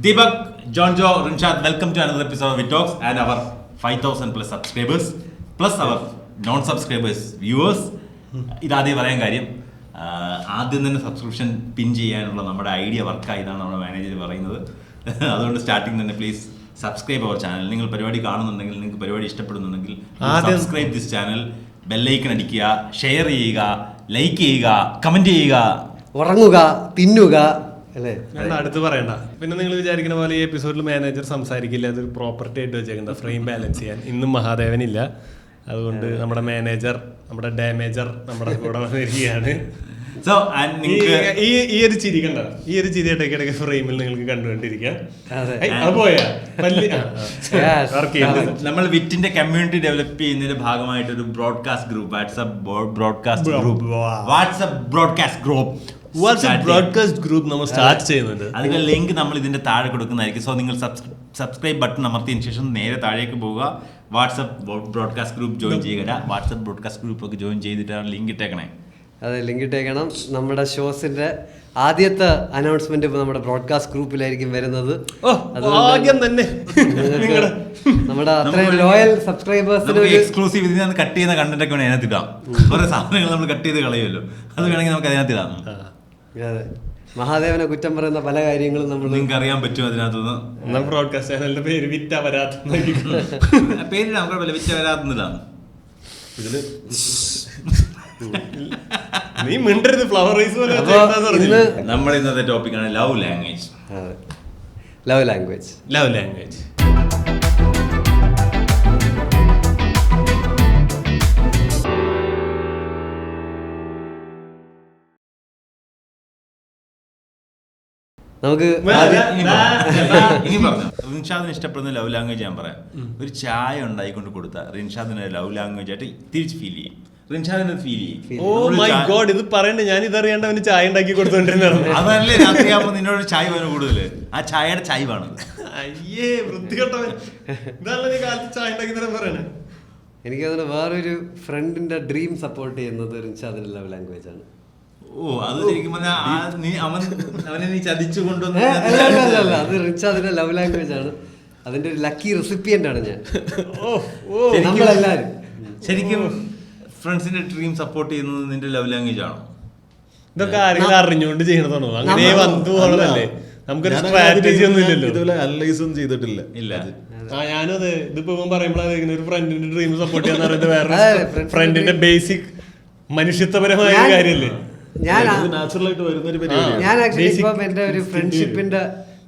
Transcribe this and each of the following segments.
Deepak, John Joe, Rinshad, welcome to another episode of Vitalks and our 5,000 plus subscribers plus our non-subscribers, viewers. ഇതാദ്യം പറയാൻ കാര്യം, ആദ്യം തന്നെ subscription പിൻ ചെയ്യാനുള്ള നമ്മുടെ idea വർക്കായതാണ് നമ്മുടെ മാനേജർ പറയുന്നത്. അതുകൊണ്ട് സ്റ്റാർട്ടിങ് തന്നെ പ്ലീസ് സബ്സ്ക്രൈബ് അവർ ചാനൽ. നിങ്ങൾ പരിപാടി കാണുന്നുണ്ടെങ്കിൽ, നിങ്ങൾക്ക് പരിപാടി ഇഷ്ടപ്പെടുന്നുണ്ടെങ്കിൽ സബ്സ്ക്രൈബ് ദിസ് ചാനൽ, ബെല്ലൈക്കൺ അടിക്കുക, ഷെയർ ചെയ്യുക, ലൈക്ക് ചെയ്യുക, കമന്റ് ചെയ്യുക, ഉറങ്ങുക, തിന്നുക അല്ലേ. അടുത്ത് പറയണ്ട. പിന്നെ നിങ്ങൾ വിചാരിക്കുന്ന പോലെ ഈ എപ്പിസോഡിൽ മാനേജർ സംസാരിക്കില്ല, അതൊരു പ്രോപ്പർട്ടി ആയിട്ട് വെച്ചേക്കുന്നത് ഫ്രെയിം ബാലൻസ് ചെയ്യാൻ. ഇന്നും മഹാദേവനില്ല, അതുകൊണ്ട് നമ്മുടെ മാനേജർ, നമ്മുടെ ഡാമേജർ നമ്മുടെ കൂടെ വന്നിരിക്കുകയാണ്. ഈ ഒരു ചിരി കണ്ട, ഈ ഒരു ചിരി ഇടയ്ക്കിടയ്ക്ക് ഫ്രെയിമിൽ നിങ്ങൾക്ക് കണ്ടുകൊണ്ടിരിക്കാം. നമ്മൾ വിറ്റിന്റെ കമ്മ്യൂണിറ്റി ഡെവലപ്പ് ചെയ്യുന്നതിന്റെ ഭാഗമായിട്ട് ഒരു broadcast group, WhatsApp broadcast group നമ്മൾ സ്റ്റാർട്ട് ചെയ്യുന്നുണ്ട്. അതിന്റെ ലിങ്ക് നമ്മൾ ഇതിന്റെ താഴെ കൊടുക്കുന്നതായിരിക്കും. സോ നിങ്ങൾ സബ്സ്ക്രൈബ് ബട്ടൺ അമർത്തിയതിനു ശേഷം നേരെ താഴേക്ക് പോവുക, വാട്സ്ആപ്പ് ബ്രോഡ്കാസ്റ്റ് ഗ്രൂപ്പ് ജോയിൻ ചെയ്യുക. വാട്സ്ആപ്പ് ബ്രോഡ്കാസ്റ്റ് ഗ്രൂപ്പ് ഒക്കെ ജോയിൻ ചെയ്തിട്ടാണ് ലിങ്ക് ഇട്ടേക്കണേ. അതെ, ലിങ്ക് ഇട്ടേക്കണം. നമ്മുടെ ഷോസിന്റെ ആദ്യത്തെ അനൗൺസ്മെന്റ് നമ്മുടെ ബ്രോഡ്കാസ്റ്റ് ഗ്രൂപ്പിലായിരിക്കും വരുന്നത്. നമ്മുടെ അത്രയും ലോയൽ സബ്സ്ക്രൈബേഴ്സിന് എക്സ്ക്ലൂസീവ് ഇതിനകത്ത് കട്ട് ചെയ്യുന്ന കണ്ടന്റ് ഒക്കെ അതിനകത്ത് ഇടാം. കുറെ സാധനങ്ങൾ നമ്മൾ കട്ട് ചെയ്ത് കളയുമല്ലോ, അത് വേണമെങ്കിൽ നമുക്ക് അതിനകത്ത് ഇടാം. അതെ, മഹാദേവനെ കുറ്റം പറയുന്ന പല കാര്യങ്ങളും നമ്മൾ നിങ്ങൾക്ക് അറിയാൻ പറ്റും അതിനകത്തുനിന്ന്. ബ്രോഡ്കാസ്റ്റ് ചാനലിന്റെ പേര് വിറ്റ വരാത്ത പേര് നമുക്ക് വിറ്റ വരാത്തതാണ്. ഇതില് നീ മിണ്ടരുത്, ഫ്ലവർ റൈസ് പോലെ. നമ്മുടെ ഇന്നത്തെ ടോപ്പിക്കാണ് ലവ് ലാംഗ്വേജ്. ലവ് ലാംഗ്വേജ് നമുക്ക് ഇനി പറഞ്ഞു. റിൻഷാദിന് ഇഷ്ടപ്പെടുന്ന ലവ് ലാംഗ്വേജ് ഞാൻ പറയാം. ഒരു ചായ ഉണ്ടായിക്കൊണ്ട് കൊടുത്താൽ റിൻഷാദിന് ലവ് ലാംഗ്വേജ് ആയിട്ട് തിരിച്ച് ഫീൽ ചെയ്യും. റിൻഷാദിന് ഫീൽ ചെയ്യും. ഓ മൈ ഗോഡ്, ഇത് പറയണ്ടേ? ഞാൻ ഇതറിയാണ്ട് അവന് ചായ ഉണ്ടാക്കി കൊടുത്തോണ്ടിരുന്നത്. അതല്ലേ രാത്രിയാകുമ്പോ നിന്നോട് ചായ വേണം കൂടുതല്. ആ ചായയുടെ ചായവാണ്. അയ്യേ വൃത്തികെട്ടവൻ, ഇതല്ല നീ കാലത്ത് ചായ ഉണ്ടാക്കി തരാൻ പറയണേ. എനിക്ക് തോന്നുന്നു വേറൊരു ഫ്രണ്ടിന്റെ ഡ്രീം സപ്പോർട്ട് ചെയ്യുന്നത് റിൻഷാദിന്റെ ലവ് ലാംഗ്വേജ് ആണ്. ഓ, അത് ശരിക്കും പറഞ്ഞാൽ അവനെ നീ ചതിച്ചു കൊണ്ടുവന്ന അത് റിൻഷാദിന്റെ ലവ് ലാംഗ്വേജ് ആണ്. അതിന്റെ ഒരു ലക്കി റെസിപ്പിയന്റ് ആണ് ഞാൻ. നമ്മളെല്ലാരും ശരിക്കും ഫ്രണ്ട്സിന്റെ ഡ്രീം സപ്പോർട്ട് ചെയ്യുന്നത് നിന്റെ ലവ് ലാംഗ്വേജ് ആണോ? ഇതൊക്കെ ആരെങ്കിലും അറിഞ്ഞുകൊണ്ട് ചെയ്യണതാണോ? അങ്ങനെ വന്നു പോകണതല്ലേ, നമുക്കൊരു സ്ട്രാറ്റജി ഒന്നും ഇല്ലല്ലോ. ഇതുപോലെ അനലൈസ് ഒന്നും ചെയ്തിട്ടില്ല. ഇല്ല. ഞാനും അതെ, ഇതിപ്പോ പറയുമ്പോഴാണ് ഒരു ഫ്രണ്ടിന്റെ ഡ്രീം സപ്പോർട്ട് ചെയ്യാന്ന് പറയുന്നത് വേറെ ഫ്രണ്ടിന്റെ ബേസിക് മനുഷ്യത്വപരമായ കാര്യല്ലേ. ഞാൻ നാച്ചുറലായിട്ട് വരുന്ന ഒരു പരിപാടിയാണ്. ഞാൻ ആക്ച്വലി ഇപ്പം എന്റെ ഒരു ഫ്രണ്ട്ഷിപ്പിന്റെ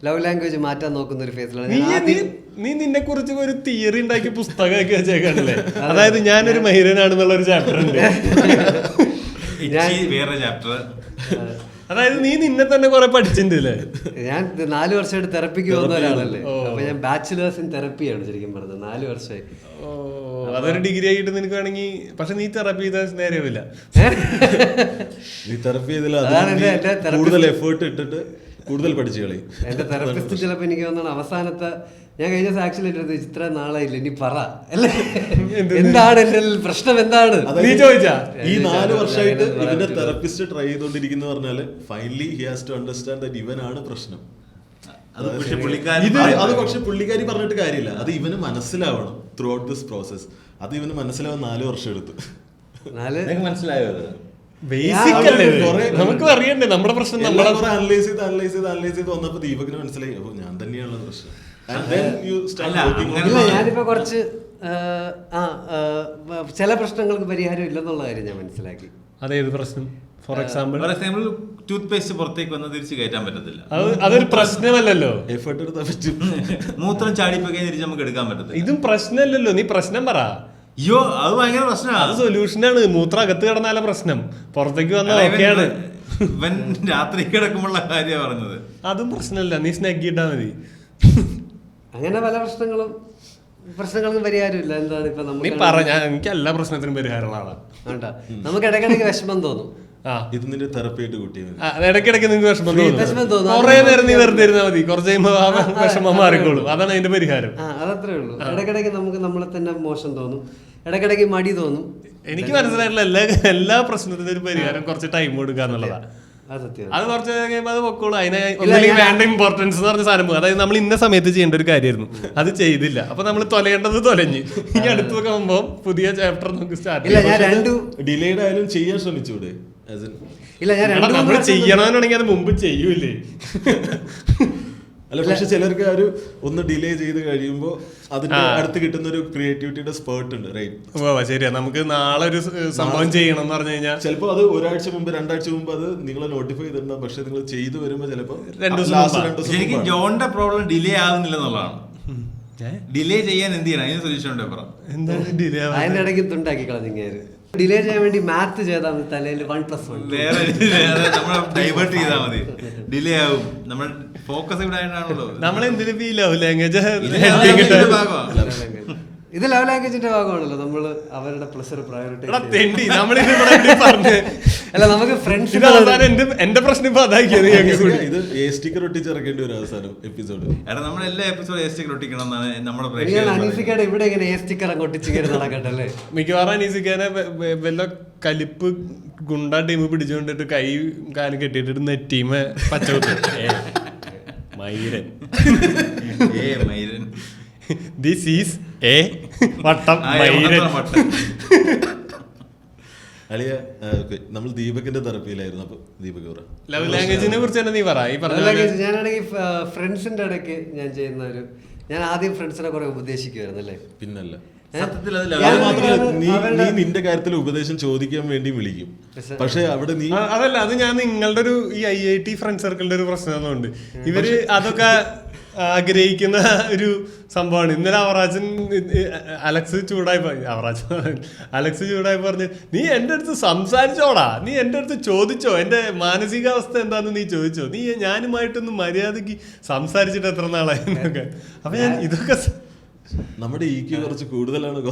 ലവ് ലാംഗ്വേജ് മാറ്റാൻ നോക്കുന്ന ഒരു ഫേസിലാണ്. നീ നിന്നെ കുറിച്ച് ഒരു തിയറി ഉണ്ടാക്കിയ പുസ്തകമൊക്കെ വെച്ചേക്കാണല്ലേ. അതായത് ഞാനൊരു മഹിരനാണെന്നുള്ള ഒരു ചാപ്റ്റർ ഉണ്ട്, വേറെ ചാപ്റ്റർ. അതായത് നീ നിന്നെ തന്നെ കുറെ പഠിച്ചിട്ടില്ലേ. ഞാൻ 4 വർഷമായിട്ട് തെറപ്പിക്ക് വന്ന ഒരാളല്ലേ. അപ്പൊ ഞാൻ ബാച്ചിലേഴ്സ് ഇൻ തെറപ്പിയാണ് ശരിക്കും പറഞ്ഞത്. 4 വർഷമായി. അതൊരു ഡിഗ്രി ആയിട്ട് നിനക്ക് വേണമെങ്കിൽ. പക്ഷെ നീ തെറപ്പി ചെയ്ത നേരെയാവില്ല. നീ തെറപ്പി ചെയ്തില്ല, കൂടുതൽ എഫേർട്ട് ഇട്ടിട്ട് കൂടുതൽ പഠിച്ചു കളി. എന്റെ തെറപ്പിസ്റ്റ് ചിലപ്പോ എനിക്ക് തോന്നുന്നു അവസാനത്തെ, ഞാൻ കഴിഞ്ഞ ആക്ച്വലി ഇത്ര നാളായില്ല, ഇനി പറ അല്ലേ, എന്താണ് എന്റെ പ്രശ്നം, എന്താണ് നീ ചോദിച്ചാ. ഈ 4 വർഷമായിട്ട് ഇവന്റെ തെറപ്പിസ്റ്റ് ട്രൈ ചെയ്തോണ്ടിരിക്കുന്ന പറഞ്ഞാല് finally he has to understand that ഇവനാണ് പ്രശ്നം. അത് പക്ഷെ പുള്ളിക്കാരി പറഞ്ഞിട്ട് കാര്യമില്ല, അത് ഇവന് മനസ്സിലാവണം ത്രൂ ഔട്ട് ദിസ് പ്രോസസ്. അത് ഇവന് മനസ്സിലാവാൻ 4 വർഷം എടുത്തു. മനസ്സിലായോ? നമുക്ക് അറിയണ്ടേ നമ്മുടെ പ്രശ്നം. അനലൈസ് ചെയ്ത് വന്നപ്പോ ദീപകിന് മനസ്സിലായി, ഞാൻ തന്നെയാണ് പ്രശ്നം. ഞാനിപ്പോ കുറച്ച് ചില പ്രശ്നങ്ങൾക്ക് പരിഹാരം ഇല്ലെന്നുള്ള കാര്യം ഞാൻ മനസ്സിലാക്കി. അതേത് പ്രശ്നം? ഫോർ എക്സാമ്പിൾ ടൂത്ത് പേസ്റ്റ് പുറത്തേക്ക് വന്ന് തിരിച്ച് കയറ്റാൻ പറ്റത്തില്ല. അതൊരു പ്രശ്നമല്ലല്ലോ. എഫേർട്ട് എടുത്താൽ പറ്റും. മൂത്രം ചാടിപ്പൊക്കെ തിരിച്ച് നമുക്ക് എടുക്കാൻ പറ്റത്തില്ല. ഇതും പ്രശ്നമല്ലല്ലോ, നീ പ്രശ്നം പറ. അയ്യോ, അത് ഭയങ്കര പ്രശ്നമാണ്. അത് സൊല്യൂഷനാണ്. മൂത്രം അകത്ത് കിടന്നാല പ്രശ്നം, പുറത്തേക്ക് വന്നാൽ ഓക്കെയാണ്. ഇവൻ രാത്രി കിടക്കുമ്പോഴുള്ള കാര്യമാണ് പറഞ്ഞത്. അതും പ്രശ്നമല്ല, നീ സ്നഗ്ഗി ഇട്ടാ മതി. അങ്ങനെ പല പ്രശ്നങ്ങൾക്കും പരിഹാരമില്ല. എന്താണ് ഇപ്പൊ നീ പറ, എനിക്ക് എല്ലാ പ്രശ്നത്തിനും പരിഹാരമുള്ള വേണ്ട. നമുക്ക് ഇടയ്ക്കിടയ്ക്ക് വിഷമം തോന്നും. ഇത് നിന്റെ തെറപ്പിയായിട്ട് കൂട്ടിയത്. ഇടയ്ക്കിടയ്ക്ക് നിങ്ങൾക്ക് വിഷമം തോന്നും. കുറെ നേരം നീ വെറുതെ ഇരുന്നാൽ മതി, കുറച്ച് കഴിയുമ്പോൾ വിഷമം മാറിക്കോളും. അതാണ് അതിന്റെ പരിഹാരം. അതത്രേ ഉള്ളൂ. ഇടയ്ക്കിടയ്ക്ക് നമുക്ക് നമ്മളെ തന്നെ മോശം തോന്നും, ഇടയ്ക്കിടയ്ക്ക് മടി തോന്നും. എനിക്ക് മനസ്സിലായിട്ടുള്ള എല്ലാ പ്രശ്നത്തിനും ഒരു പരിഹാരം കുറച്ച് ടൈം കൊടുക്കുക എന്നുള്ളതാണ്. അത് കുറച്ച് കഴിയുമ്പോൾ അത് പൊക്കോളൂ. അതിനെ ഒന്നുമില്ലെങ്കിൽ വേണ്ട ഇമ്പോർട്ടൻസ് എന്ന് പറഞ്ഞ സാധനം പോകും. അതായത് നമ്മൾ ഇന്ന സമയത്ത് ചെയ്യേണ്ട ഒരു കാര്യമായിരുന്നു, അത് ചെയ്തില്ല. അപ്പൊ നമ്മൾ തൊലയേണ്ടത് തൊലഞ്ഞ് ഇനി അടുത്തൊക്കെ ആകുമ്പോൾ പുതിയ ചാപ്റ്റർ നമുക്ക് സ്റ്റാർട്ട് ഡിലേഡ് ആയാലും ചെയ്യാൻ ശ്രമിച്ചൂടെ? നമ്മൾ ചെയ്യണമെന്നുണ്ടെങ്കിൽ അത് മുമ്പ് ചെയ്യൂലേ? അല്ല, പക്ഷെ ചിലർക്ക് ഒരു ഒന്ന് ഡിലേ ചെയ്ത് കഴിയുമ്പോൾ അതിന്റെ അടുത്ത് കിട്ടുന്ന ഒരു ക്രിയേറ്റിവിറ്റിയുടെ സ്പേർട്ട് ഉണ്ട്, റൈറ്റ്? ശരിയാ, നമുക്ക് നാളെ ഒരു സംഭവം ചെയ്യണം എന്ന് പറഞ്ഞു കഴിഞ്ഞാൽ ചിലപ്പോൾ അത് ഒരാഴ്ച മുമ്പ് 2 ആഴ്ച മുമ്പ് അത് നിങ്ങളെ നോട്ടിഫൈ ചെയ്തിട്ടുണ്ടാവും. പക്ഷെ നിങ്ങൾ ചെയ്തു വരുമ്പോൾ ചിലപ്പോൾ 2 ദിവസം. ശരിക്കും ജോണിന്റെ പ്രോബ്ലം ഡിലേ ആകുന്നില്ല എന്നുള്ളതാണ്. ഡിലേ ചെയ്യാൻ എന്ത് ചെയ്യണം? അതിന് സൊല്യൂഷൻ ഉണ്ടോ? എന്താണ് ഡിലേ? അതിന്റെ ഇടയ്ക്ക് തുണ്ടാക്കി കളഞ്ഞിങ്ങേര് ഡിലേ ചെയ്യാൻ വേണ്ടി മാത്ത് ചെയ്താൽ മതി, തലയിൽ 1+1. വേറെ നമ്മൾ ഡൈവേർട്ട് ചെയ്താൽ മതി, ഡിലേ ആവും. നമ്മൾ ഫോക്കസ് ഇവിടെ ആയിട്ടാണല്ലോ. നമ്മൾ എന്തിനു ലവ് ലാംഗ്വേജ് ഇത് ലവ് ലാംഗ്വേജിന്റെ ഭാഗമാണല്ലോ. നമ്മള് അവരുടെ പ്ലഷർ പ്രയോറിറ്റി അല്ല, നമുക്ക് ഫ്രണ്ട്സ്. എന്റെ പ്രശ്നം ഇപ്പൊ അതാക്കിയത്. ഇത് സ്റ്റിക്കർ ഒട്ടിച്ചിറക്കേണ്ടി വരും അവസാനം എപ്പിസോഡ്. നമ്മൾ എല്ലാ എപ്പിസോഡ് സ്റ്റിക്കർ ഒട്ടിക്കണം എന്നാണ് നമ്മുടെ അനീസിക്കാടെ ഇവിടെ ഇങ്ങനെ സ്റ്റിക്കർ അങ്ങ് ഒട്ടിച്ച് നടക്കട്ടല്ലേ? മിക്കവാറും അനീസിക്കാനെ വല്ല കലിപ്പ് ഗുണ്ടാ ടീം പിടിച്ചുകൊണ്ടിട്ട് കൈ കാലും കെട്ടിയിട്ട് നെറ്റീമ പച്ചകുത്ത് മൈരൻ. ദിസ് ഈസ് എ വട്ടം മൈരൻ. അളിയ, നമ്മൾ ദീപകിന്റെ തെറപ്പിയിലായിരുന്നു. അപ്പൊ ദീപക് പറ ലവ് ലാംഗ്വേജിനെ കുറിച്ച് തന്നെ നീ പറ. ഞാനാണെങ്കിൽ ഫ്രണ്ട്സിന്റെ ഇടയ്ക്ക് ഞാൻ ചെയ്യുന്ന ഒരു, ഞാൻ ആദ്യം ഫ്രണ്ട്സിനെ കുറെ ഉപദേശിക്കുമായിരുന്നു അല്ലേ? പിന്നല്ല, നീ നിന്റെ കാര്യത്തിൽ ഉപദേശം ചോദിക്കാൻ വേണ്ടി വിളിക്കും. പക്ഷെ അവിടെ നീ അതല്ല, അത് ഞാൻ നിങ്ങളുടെ ഒരു ഈ IIT ഫ്രണ്ട് സർക്കിളിന്റെ ഒരു പ്രശ്നമുണ്ട്. ഇവര് അതൊക്കെ ആഗ്രഹിക്കുന്ന ഒരു സംഭവമാണ്. ഇന്നലെ അലക്സ് ചൂടായി പറഞ്ഞു, നീ എൻ്റെ അടുത്ത് സംസാരിച്ചോടാ, നീ എൻ്റെ അടുത്ത് ചോദിച്ചോ, എൻ്റെ മാനസികാവസ്ഥ എന്താന്ന് നീ ചോദിച്ചോ, നീ ഞാനുമായിട്ടൊന്ന് മര്യാദക്ക് സംസാരിച്ചിട്ട് എത്ര നാളായി എന്നൊക്കെ. അപ്പൊ ഞാൻ ഇതൊക്കെ നമ്മുടെ ഈക്ക് കുറച്ച് കൂടുതലാണ്. നിങ്ങൾക്ക്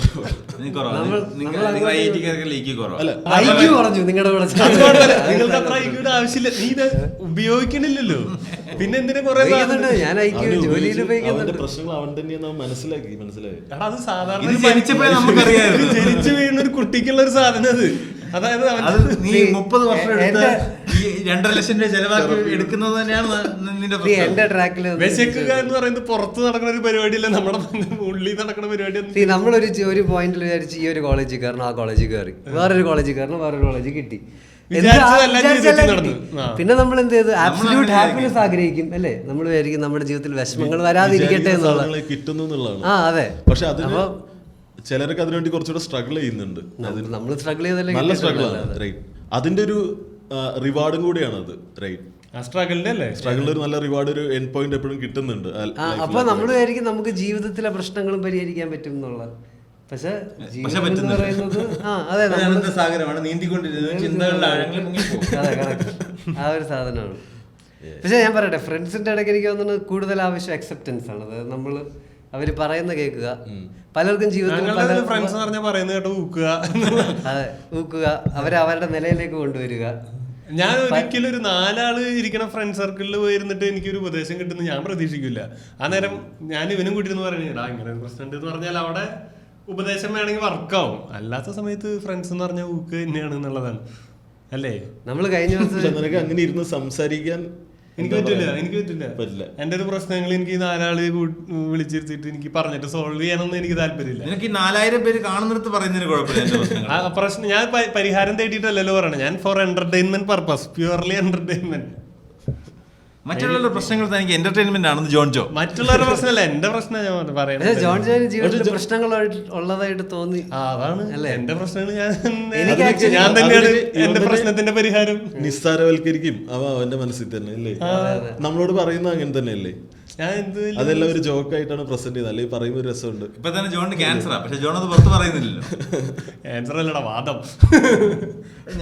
അത്ര ഐക്യൂടെ ആവശ്യമില്ല, നീ ഇത് ഉപയോഗിക്കണില്ലല്ലോ. പിന്നെ എന്തിനാ കുറെ പ്രശ്നങ്ങൾ അവൻ തന്നെയാണ് മനസ്സിലായി. അത് സാധാരണ ജനിച്ചു വീഴുന്ന ഒരു കുട്ടിക്കുള്ള ഒരു സാധനം അത്. അതായത് നീ 30 വർഷം എടുത്ത് 2.5 ലക്ഷം രൂപ ചെലവാക്കി എടുക്കുന്നത് തന്നെയാണ് നിന്റെ ട്രാക്കിൽ. വിശക്കുക എന്ന് പറയുന്നത് പുറത്ത് നടക്കുന്ന ഒരു പരിപാടിയല്ല, നമ്മുടെ ഉള്ളിൽ നടക്കുന്ന പരിപാടി. നമ്മളൊരു പോയിന്റിൽ വിചാരിച്ച് ഈ ഒരു കോളേജിൽ കയറണം, ആ കോളേജിൽ കയറി, വേറൊരു കോളേജിൽ കയറണം, വേറൊരു കോളേജിൽ കിട്ടി. പിന്നെ നമ്മൾ എന്ത് ചെയ്തു? ആബ്സല്യൂട്ട് ഹാപ്പിനെസ് ആഗ്രഹിക്കും അല്ലേ? നമ്മൾ വിചാരിക്കും നമ്മുടെ ജീവിതത്തിൽ വിഷമങ്ങൾ വരാതിരിക്കട്ടെ എന്നുള്ളത് കിട്ടുന്നു എന്നുള്ളതാണ്. അതെ. പക്ഷെ അതിന് ചിലർക്ക് അതിനുവേണ്ടി കുറച്ചുകൂടെ സ്ട്രഗിൾ ചെയ്യുന്നുണ്ട്. നമ്മൾ സ്ട്രഗിൾ ചെയ്തല്ലേ, നല്ല സ്ട്രഗിൾ ആണ്, റൈറ്റ്? അതിന്റെ ഒരു റിവാർഡും കൂടിയാണ് അത്, റൈറ്റ്? സ്ട്രഗിളിൽ ഒരു നല്ല റിവാർഡ്, ഒരു എൻഡ് പോയിന്റ് എപ്പോഴും കിട്ടുന്നുണ്ട്. അപ്പൊ നമ്മൾ വിചാരിക്കും നമുക്ക് ജീവിതത്തിലെ പ്രശ്നങ്ങളും പരിഹരിക്കാൻ പറ്റും എന്നുള്ളത്. പക്ഷെ ആ ഒരു സാധനമാണ്. പക്ഷെ ഞാൻ പറയട്ടെ, ഫ്രണ്ട്സിന്റെ ഇടയ്ക്ക് എനിക്ക് തോന്നുന്നു കൂടുതൽ ആവശ്യം അക്സെപ്റ്റൻസ് ആണ്. അതായത് നമ്മള് അവര് പറയുന്ന കേൾക്കുക. പലർക്കും ജീവിതത്തിൽ അതെ, ഊക്കുക, അവരെ അവരുടെ നിലയിലേക്ക് കൊണ്ടുവരിക. ഞാൻ ഒരിക്കലും ഒരു 4 ആള് ഇരിക്കണ ഫ്രണ്ട് സർക്കിളിൽ പോയിരുന്നിട്ട് എനിക്കൊരു ഉപദേശം കിട്ടുന്ന ഞാൻ പ്രതീക്ഷിക്കില്ല. ആ നേരം ഞാൻ ഇവനും കൂട്ടിരുന്ന് പറയണേടാ ഇങ്ങനെ ഒരു പ്രശ്നം ഉണ്ട് എന്ന് പറഞ്ഞാൽ അവിടെ ഉപദേശം വേണമെങ്കിൽ വർക്കാവും. അല്ലാത്ത സമയത്ത് ഫ്രണ്ട്സ് എന്ന് പറഞ്ഞാൽ ഊക്ക് തന്നെയാണ് എന്നുള്ളതാണ് അല്ലേ? നമ്മൾ കഴിഞ്ഞ ദിവസം നിനക്ക് അങ്ങനെ ഇരുന്ന് സംസാരിക്കാൻ എനിക്ക് പറ്റില്ല. എന്റെ ഒരു പ്രശ്നങ്ങൾ എനിക്ക് 4 ആള് വിളിച്ചിരുത്തിട്ട് എനിക്ക് പറഞ്ഞിട്ട് സോൾവ് ചെയ്യാനൊന്നും എനിക്ക് താല്പര്യമില്ല. എനിക്ക് 4000 പേര് കാണുന്നിടത്ത് പറയുന്നതിന് കുഴപ്പമില്ല. പ്രശ്നം ഞാൻ പരിഹാരം തേടിയിട്ടല്ലോ പറയണേ. ഞാൻ for entertainment purpose, purely entertainment. മറ്റുള്ള പ്രശ്നങ്ങൾ തനിക്ക് എന്റർടൈൻമെന്റ് ആണെന്ന് ജോൺജോ. മറ്റുള്ളവരുടെ പ്രശ്നമല്ല, എന്റെ പ്രശ്നം ഞാൻ പറയുന്നത്. ജോൺജോന് ജീവിതത്തിൽ പ്രശ്നങ്ങൾ ഉള്ളതായിട്ട് തോന്നി. അതാണ് അല്ലേ എന്റെ പ്രശ്നങ്ങൾ. ഞാൻ തന്നെയാണ് എന്റെ പ്രശ്നത്തിന്റെ പരിഹാരം. നിസ്സാരവൽക്കരിക്കും അവന്റെ മനസ്സിൽ തന്നെ അല്ലേ? നമ്മളോട് പറയുന്നത് അങ്ങനെ തന്നെ അല്ലേ? അതെല്ലാം ഒരു ജോക്ക് ആയിട്ടാണ് പ്രസന്റ് ചെയ്യുന്നത്, അല്ലെങ്കിൽ പറയുമ്പോൾ ഒരു രസമുണ്ട്. ഇപ്പൊ തന്നെ ജോണിന് ക്യാൻസറാ, പക്ഷെ ജോൺ അത് പുറത്ത് പറയുന്നില്ലല്ലോ. ക്യാൻസർ അല്ലടാ, വാദം.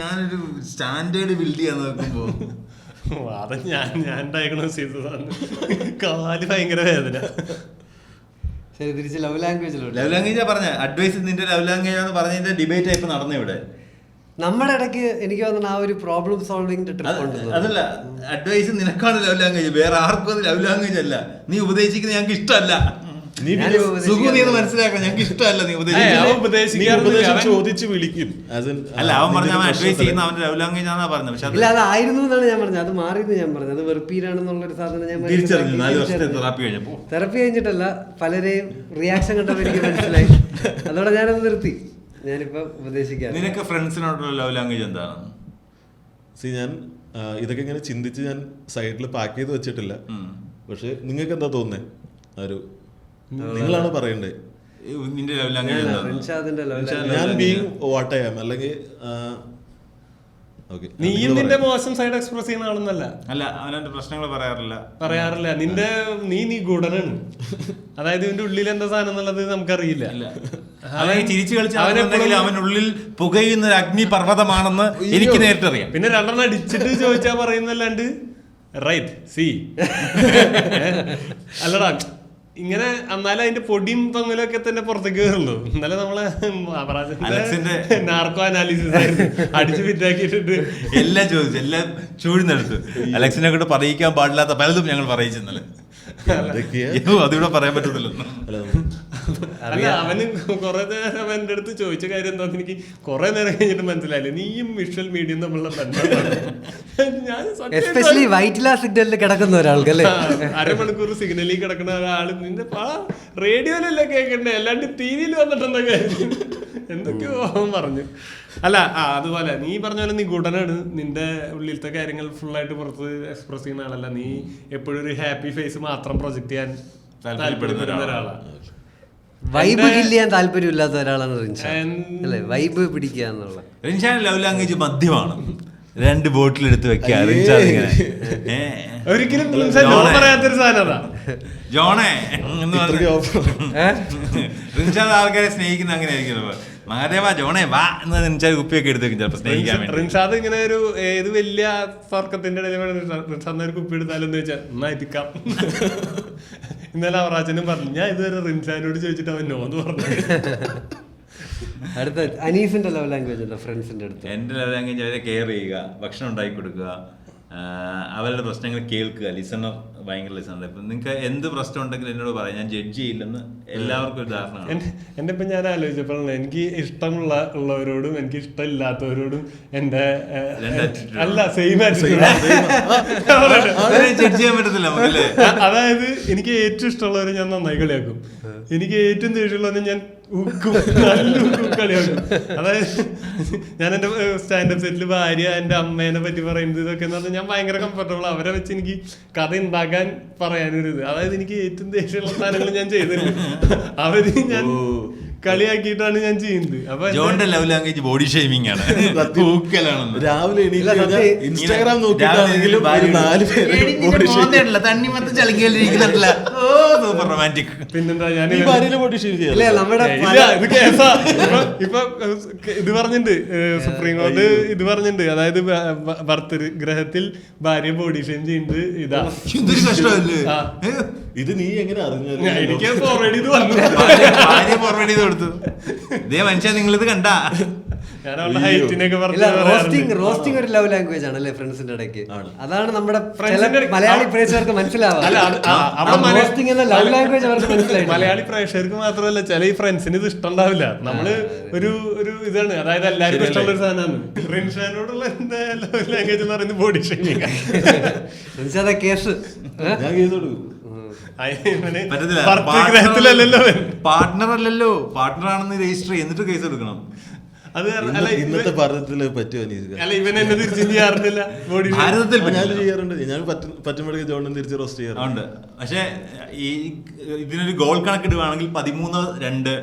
ഞാനൊരു സ്റ്റാൻഡേർഡ് ബിൽഡ് ചെയ്യാൻ നോക്കുമ്പോ വാദം ഞാൻ ഡയഗ്നോസ് ചെയ്തതാണ്. കാല് ഭയങ്കര വേദന. ശരി, തിരിച്ച് ലവ് ലാംഗ്വേജാ പറഞ്ഞ അഡ്വൈസ്. നിന്റെ ലവ് ലാംഗ്വേജ് എന്ന് പറഞ്ഞതിന്റെ ഡിബേറ്റ് ആയിപ്പോ നടന്നു ഇവിടെ. നമ്മുടെ ഇടയ്ക്ക് എനിക്ക് തോന്നുന്നു ആ ഒരു പ്രോബ്ലം സോൾവിംഗ് അതല്ല, അഡ്വൈസ് നിനക്കാണ് ലവ് ലാംഗ്വേജ്, വേറെ ആർക്കും അത് ലവ് ലാംഗ്വേജ് അല്ല. നീ ഉപദേശിക്കുന്നത് ഞങ്ങൾക്ക് ഇഷ്ടമല്ല. സുഖു നീ അത് മനസ്സിലാക്കണം, ഞങ്ങൾക്ക് ഇഷ്ടമല്ല നീ ഉപദേശിക്കാറില്ല. ചോദിച്ച് വിളിക്കും. അല്ല, അവൻ പറഞ്ഞ അവൻ അഡ്വൈസ് ചെയ്യുന്ന അവന്റെ ലവ് ലാംഗ്വേജ് ആണെന്നാ പറഞ്ഞത്. പക്ഷെ ഇല്ല, അതായിരുന്നു എന്നാണ് ഞാൻ പറഞ്ഞത്. അത് മാറിയെന്ന് ഞാൻ പറഞ്ഞത്. അത് വെറുപ്പീരാണെന്നുള്ളൊരു സാധനം ഞാൻ തിരിച്ചറിഞ്ഞു 4 വർഷത്തെ തെറാപ്പി കഴിഞ്ഞപ്പോ. തെറപ്പി കഴിഞ്ഞിട്ടല്ല, പലരെയും റിയാക്ഷൻ കണ്ടപ്പോൾ എനിക്ക് മനസ്സിലായി. അതോടെ ഞാനത് നിർത്തി. ഞാനിപ്പോ ഉപദേശിക്കാം. നിനക്ക് ഫ്രണ്ട്സിനോടുള്ള ലവ് ലാംഗ്വേജ് എന്താണ്? ഞാൻ ഇതൊക്കെ ഇങ്ങനെ ചിന്തിച്ച് ഞാൻ സൈഡിൽ പാക്ക് ചെയ്ത് വെച്ചിട്ടില്ല. പക്ഷെ നിങ്ങൾക്ക് എന്താ തോന്നുന്നേ? നിങ്ങളാണ് പറയണ്ടേ നിന്റെ ലവ് ലാംഗ്വേജ്? ഞാൻ ബീങ് വാട്ട് ഐ ആം, അല്ലെങ്കിൽ നീയും നിന്റെ മോശം സൈഡ് എക്സ്പ്രസ് ചെയ്യുന്ന ആളൊന്നല്ല. അല്ല, അവനെ പ്രശ്നങ്ങൾ പറയാറില്ല. നീ ഗുഡനാണ്. അതായത് ഇതിന്റെ ഉള്ളിൽ എന്താ സാധനം എന്നുള്ളത് നമുക്കറിയില്ല. ചിരിച്ചു കളിച്ചാൽ അവനുള്ളിൽ പുകയുന്ന ഒരു അഗ്നിപർവ്വതമാണെന്ന് എനിക്ക് നേരിട്ട് അറിയാം. പിന്നെ 2 അടിച്ചിട്ട് ചോദിച്ചാ പറയുന്നല്ലാണ്ട് റൈറ്റ് സി അല്ലടാ ഇങ്ങനെ. എന്നാലും അതിന്റെ പൊടിയും തൊങ്ങലൊക്കെ തന്നെ പുറത്തേക്ക് കയറുള്ളൂ. എന്നാലും നമ്മളെ നാർക്കോ അനാലിസിസ് ആയിരുന്നു, അടിച്ച് ഫിറ്റാക്കിയിട്ടുണ്ട്. എല്ലാം ചോദിച്ചു, എല്ലാം ചൂഴ്ന്നെടുത്തു. അലക്സിനെ കൊണ്ട് പറയിക്കാൻ പാടില്ലാത്ത പലതും ഞങ്ങൾ പറയിച്ചെന്നല്ലേ. അതിവിടെ പറയാൻ പറ്റത്തില്ല. അല്ല, അവന് കുറെ നേരം എന്റെ അടുത്ത് ചോദിച്ച കാര്യം എന്താന്ന് എനിക്ക് കുറെ നേരം കഴിഞ്ഞിട്ട് മനസ്സിലായില്ലേ. നീയും വിഷ്വൽ മീഡിയം തമ്മിലുള്ള എസ്പെഷ്യലി വൈറ്റില സിഗ്നലിൽ കിടക്കുന്ന ഒരാൾക്കല്ലേ, അരമണിക്കൂർ സിഗ്നലിൽ കിടക്കുന്ന ഒരാള് നിന്റെ റേഡിയോയിലല്ലേ കേൾക്കണ്ടേ, അല്ലാണ്ട് ടി വിയിൽ വന്നിട്ടെന്താ കാര്യം? എന്തൊക്കെയോ പറഞ്ഞു. അല്ല, അതുപോലെ നീ പറഞ്ഞ പോലെ നീ ഗുഡനാണ്. നിന്റെ ഉള്ളിലത്തെ കാര്യങ്ങൾ ഫുള്ളായിട്ട് പുറത്ത് എക്സ്പ്രസ് ചെയ്യുന്ന ആളല്ല. നീ എപ്പോഴും ഒരു ഹാപ്പി ഫേസ് മാത്രം പ്രൊജക്ട് ചെയ്യാൻ താല്പര്യപ്പെടുന്ന ഒരാളാണ്. വൈബ് കില്ല് ചെയ്യാൻ താല്പര്യമില്ലാത്ത ഒരാളാണ് റിൻഷാൻ, അല്ലേ? വൈബ് പിടിക്കുക എന്നുള്ള. Rinshan love language മദ്യമാണ്. 2 ബോട്ടിൽ എടുത്ത് വെക്കുക. റിൻഷാൻ ഒരിക്കലും പറയാത്തൊരു സാധനതാ ജോണേ എന്ന് പറഞ്ഞു. റിൻഷാൻ ആൾക്കാരെ സ്നേഹിക്കുന്ന അങ്ങനെ ആയിരിക്കും. മഹാദേവ ജോണേ വാ എന്ന് റിൻഷാദ് കുപ്പിയൊക്കെ എടുത്ത് വെക്കും ചിലപ്പോൾ സ്നേഹിക്കാൻ വേണ്ടി. റിൻഷാദ് ഇങ്ങനെ ഒരു ഏത് വലിയ തർക്കത്തിന്റെ ഇടയിൽ റിൻഷാദ് ഒരു കുപ്പി എടുത്താലെന്ന് വെച്ചാൽ നന്നായിരിക്കാം. ഇന്നലെ അവറാച്ചനും പറഞ്ഞു, ഞാൻ ഇതുവരെ റിൻഷാദിനോട് ചോദിച്ചിട്ട് അവൻ നോന്ന് പറഞ്ഞു. അടുത്ത അനീസിന്റെ ലവ് ലാംഗ്വേജ് ഉണ്ടോ ഫ്രണ്ട്സിന്റെ അടുത്ത്? എന്റെ ലവ് ലാംഗ്വേജ് അവരെ കെയർ ചെയ്യുക, ഭക്ഷണം ഉണ്ടാക്കി കൊടുക്കുക, അവരുടെ പ്രശ്നങ്ങൾ കേൾക്കുക. ലിസണർ, ഭയങ്കര ലിസണർ. ഇപ്പം നിങ്ങൾക്ക് എന്ത് പ്രശ്നം ഉണ്ടെങ്കിലും എന്നോട് പറയാം, ഞാൻ ജഡ്ജ് ചെയ്യില്ലെന്ന് എല്ലാവർക്കും ഒരു ധാരണ. എന്റെ ഇപ്പം ഞാൻ ആലോചിച്ചപ്പോഴാണ് എനിക്ക് ഇഷ്ടമുള്ളവരോടും എനിക്ക് ഇഷ്ടമില്ലാത്തവരോടും എന്റെ അല്ല സെയിം ജഡ്ജ് ചെയ്യാൻ പറ്റത്തില്ല നമുക്കല്ലേ. അതായത് എനിക്ക് ഏറ്റവും ഇഷ്ടമുള്ളവരെ ഞാൻ നന്നായി കളിയാക്കും, എനിക്ക് ഏറ്റവും ദേഷ്യമുള്ളവരെ ഞാൻ കളിയാക്കും. അതായത് ഞാൻ എന്റെ സ്റ്റാൻഡപ്പ് സെറ്റിൽ ഭാര്യ എന്റെ അമ്മേനെ പറ്റി പറയുന്നത് ഇതൊക്കെ എന്ന് പറഞ്ഞാൽ ഞാൻ ഭയങ്കര കംഫർട്ടബിൾ. അവരെ വെച്ച് എനിക്ക് കഥ ഉണ്ടാക്കാൻ പറയാനൊരിത്. അതായത് എനിക്ക് ഏറ്റവും ദേഷ്യമുള്ള സാധനങ്ങൾ ഞാൻ ചെയ്തിട്ടുണ്ട്. അവര് ഞാൻ കളിയാക്കിയിട്ടാണ് ഞാൻ ചെയ്യുന്നത്. അപ്പൊ ജോണിന്റെ ലവ് ലാംഗ്വേജ് ബോഡി ഷേമിംഗ് ആണ്. രാവിലെ ഇൻസ്റ്റാഗ്രാം പിന്നെന്താ ഞാൻ ഇപ്പൊ ഇത് പറഞ്ഞിട്ടുണ്ട്, സുപ്രീം കോടതി ഇത് പറഞ്ഞിട്ടുണ്ട്. അതായത് ഭർതൃഗ്രഹത്തിൽ ഭാര്യ ബോഡി ഷെയിം ചെയ്യുന്നത് ഇതാ. ഇത് നീ എങ്ങനെ അറിഞ്ഞു? എനിക്ക് ഓൾറെഡി ഇത് വന്നു. ഇതേ മനുഷ്യ നിങ്ങളിത് കണ്ടാ. റോസ്റ്റിംഗ് ഒരു ലവ് ലാംഗ്വേജ് ആണല്ലേ ഫ്രണ്ട്സിന്റെ ഇടയ്ക്ക്? അതാണ് നമ്മുടെ മലയാളി പ്രേക്ഷകർക്ക് മനസ്സിലാവുക. ലവ് ലാംഗ്വേജ് അവർക്ക് മനസ്സിലായി. മലയാളി പ്രേക്ഷകർക്ക് മാത്രമല്ല, ചില ഈ ഫ്രണ്ട്സിന് ഇത് ഇഷ്ടമുണ്ടാവില്ല. നമ്മള് ഒരു ഇതാണ്, അതായത് എല്ലാവർക്കും ഇഷ്ടമുള്ള ഒരു സാധനമാണ്. റിൻഷാനോടുള്ള എന്റെ ലവ് ലാംഗ്വേജ് എന്ന് പറയുന്നത് ബോഡി ഷേമിംഗ്. കേസ് ഞാൻ കേസ് കൊടുക്കും. പാർട്ട്ണർ അല്ലല്ലോ, പാർട്ട്ണർ ആണെന്ന് രജിസ്റ്റർ എന്നിട്ട് കേസ് എടുക്കണം. അത് ഇന്നത്തെ ഭാരതത്തില് പറ്റുമോ? അല്ല, ഇവൻ എന്നെ തിരിച്ചും ചെയ്യാറുന്നില്ല. ഭാരതത്തിൽ ഞാൻ ചെയ്യാറുണ്ട്. ഞാൻ പറ്റുമ്പോഴേക്ക് ജോണിനെ തിരിച്ച് റോസ്റ്റ് ചെയ്യാറുണ്ട്. പക്ഷെ ഈ ഇതിനൊരു ഗോൾ കണക്കിടുവാണെങ്കിൽ 13-2,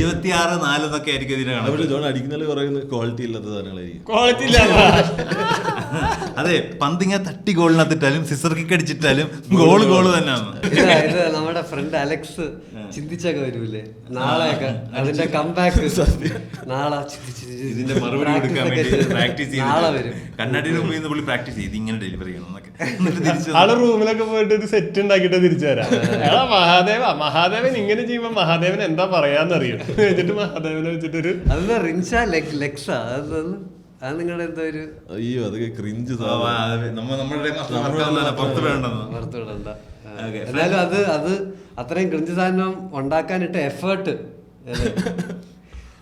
26-4 എന്നൊക്കെ ആയിരിക്കും ഇതിന് കണക്ക്. ജോൺ അടിക്കുന്നതിൽ കുറെ ക്വാളിറ്റി ഇല്ലാത്ത സാധനങ്ങളായിരിക്കും. ക്വാളിറ്റി ഇല്ല. അതെ, പന്തിങ്ങ തട്ടി ഗോളിനകത്തിട്ടാലും സിസർ കിക്ക് അടിച്ചിട്ടാലും ഗോള് തന്നെയാണ്. ഇത് നമ്മുടെ ഫ്രണ്ട് അലക്സ് ചിന്തിച്ചൊക്കെ വരൂലേ നാളെയൊക്കെ അതിന്റെ കംബാക്ക്. നാളെ ഇതിന്റെ മറുപടി കൊടുക്കാൻ വേണ്ടി പ്രാക്ടീസ് ചെയ്ത് കണ്ണാടിയുടെ മുമ്പിൽ നിന്ന് പുള്ളി പ്രാക്ടീസ് ചെയ്ത് ഇങ്ങനെ ഡെലിവറി ചെയ്യണം എന്നൊക്കെ. ആള് റൂമിലൊക്കെ പോയിട്ട് ഒരു സെറ്റ് ഉണ്ടാക്കിയിട്ട് തിരിച്ചു വരാം. മഹാദേവൻ ഇങ്ങനെ ചെയ്യുമ്പോ മഹാദേവൻ എന്താ പറയാന്നറിയും. വെച്ചിട്ട് മഹാദേവനെ വെച്ചിട്ടൊരു അതെന്താ റിൻഷ ലെക്സാ അത് നിങ്ങളുടെ എന്തോ ഒരു അയ്യോ അതൊക്കെ ക്രിഞ്ച് നമ്മുടെ പുറത്തു വേണ്ടെന്ന്. എന്നാലും അത് അത്രയും ക്രിഞ്ച് സാധനം ഉണ്ടാക്കാനിട്ട് എഫേർട്ട്.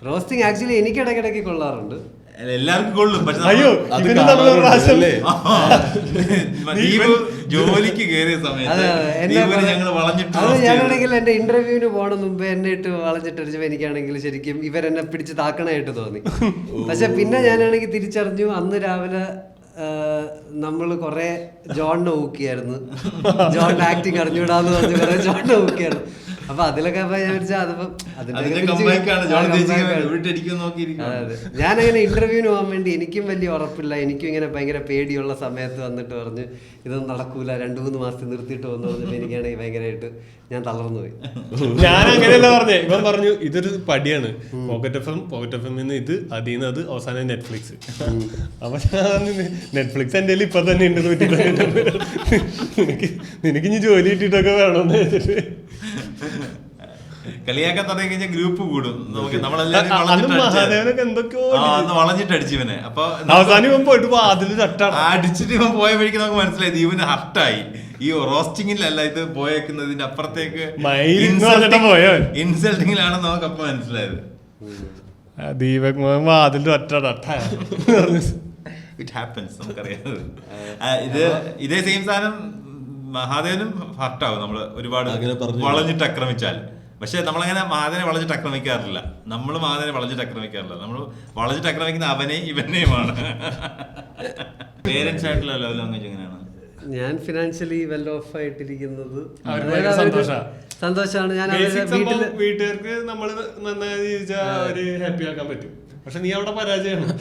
റോസ്റ്റിംഗ് ആക്ച്വലി എനിക്ക് ഇടയ്ക്കിടയ്ക്ക് കൊള്ളാറുണ്ട്. എല്ലാവർക്കും കൊള്ളും. പക്ഷെ അയ്യോ ജോലിക്ക് കയറിയ സമയത്ത് ഞാനാണെങ്കിൽ എന്റെ ഇന്റർവ്യൂവിന് പോണ മുമ്പ് എന്നെ ഇട്ട് വളഞ്ഞിട്ടടിച്ചപ്പോ എനിക്കാണെങ്കിൽ ശരിക്കും ഇവരെന്നെ പിടിച്ച് താക്കണായിട്ട് തോന്നി. പക്ഷെ പിന്നെ ഞാനാണെങ്കിൽ തിരിച്ചറിഞ്ഞു അന്ന് രാവിലെ നമ്മള് കൊറേ ജോണിനെ ഊക്കിയായിരുന്നു. ജോണിന്റെ ആക്ടിങ് അറിഞ്ഞൂടാന്ന് പറഞ്ഞ് കൊറേ ജോണിനെ ഊക്കിയായിരുന്നു. അപ്പൊ അതിലൊക്കെ ഞാൻ ഞാനങ്ങനെ ഇന്റർവ്യൂവിന് പോകാൻ വേണ്ടി എനിക്കും വലിയ ഉറപ്പില്ല. എനിക്കും ഇങ്ങനെ ഭയങ്കര പേടിയുള്ള സമയത്ത് വന്നിട്ട് പറഞ്ഞു ഇതൊന്നും നടക്കൂല, 2-3 മാസത്തിൽ നിർത്തിയിട്ട് വന്നു പറഞ്ഞപ്പോ എനിക്കാണെങ്കിൽ ഭയങ്കരമായിട്ട് ഞാൻ തളർന്നു പോയി. ഞാൻ അങ്ങനെയല്ല പറഞ്ഞേ. ഇവൻ പറഞ്ഞു ഇതൊരു പടിയാണ്, പോക്കറ്റ് എഫ് എം ഇത് അതിന്ന് അത് അവസാനം നെറ്റ്ഫ്ലിക്സ്. അപ്പൊ നെറ്റ്ഫ്ലിക്സ് എന്റെ ഇപ്പൊ തന്നെ ഉണ്ട്. നിനക്ക് ഇനി ജോലി കിട്ടിയിട്ടൊക്കെ വേണമെന്ന് വെച്ചിട്ട് കളിയാക്കാൻ തുടങ്ങി കഴിഞ്ഞാൽ ഗ്രൂപ്പ് കൂടും. എന്തൊക്കെയോ വളഞ്ഞിട്ടടിച്ചു ഇവനെ. അപ്പൊ അവസാനം പോയിട്ട് അടിച്ചിട്ട് ഇവൻ പോയ വഴിക്ക് നമുക്ക് മനസ്സിലായത് ഇവന് ഹർട്ടായി. ഈ റോസ്റ്റിംഗിലല്ല ഇത് പോയേക്കുന്നതിന്റെ അപ്പുറത്തേക്ക് ഇൻസൾട്ടിങ്ങിലാണെന്ന് നമുക്ക് അപ്പൊ മനസ്സിലായത്. ദീപക് വാതിൽ ഇറ്റ് ഹാപ്പൻസ്, നമുക്കറിയാം. ഇതേ സെയിം സാധനം മഹാദേവനും ഹർട്ടാവും നമ്മള് ഒരുപാട് വളഞ്ഞിട്ട് ആക്രമിച്ചാൽ. പക്ഷെ നമ്മളങ്ങനെ മഹാദേവനെ വളഞ്ഞിട്ട് ആക്രമിക്കാറില്ല. നമ്മൾ മഹാദേവനെ വളഞ്ഞിട്ട് ആക്രമിക്കാറില്ല. നമ്മൾ വളഞ്ഞിട്ട് ആക്രമിക്കുന്ന അവനെ ഇവനെയുമാണ്. പേരൻസ് ആയിട്ടുള്ള ലവ് ലാംഗ്വേജ് എങ്ങനെയാണ്? ഞാൻ ഫിനാൻഷ്യലി വെൽ ഓഫ് ആയിട്ടിരിക്കുന്നത് സന്തോഷമാണ്. ഞാൻ വീട്ടുകാർക്ക് നമ്മള് നന്നായി ജീവിച്ചാൽ ഹാപ്പി ആക്കാൻ പറ്റും. പക്ഷെ നീ അവിടെ പരാജയമാണ്.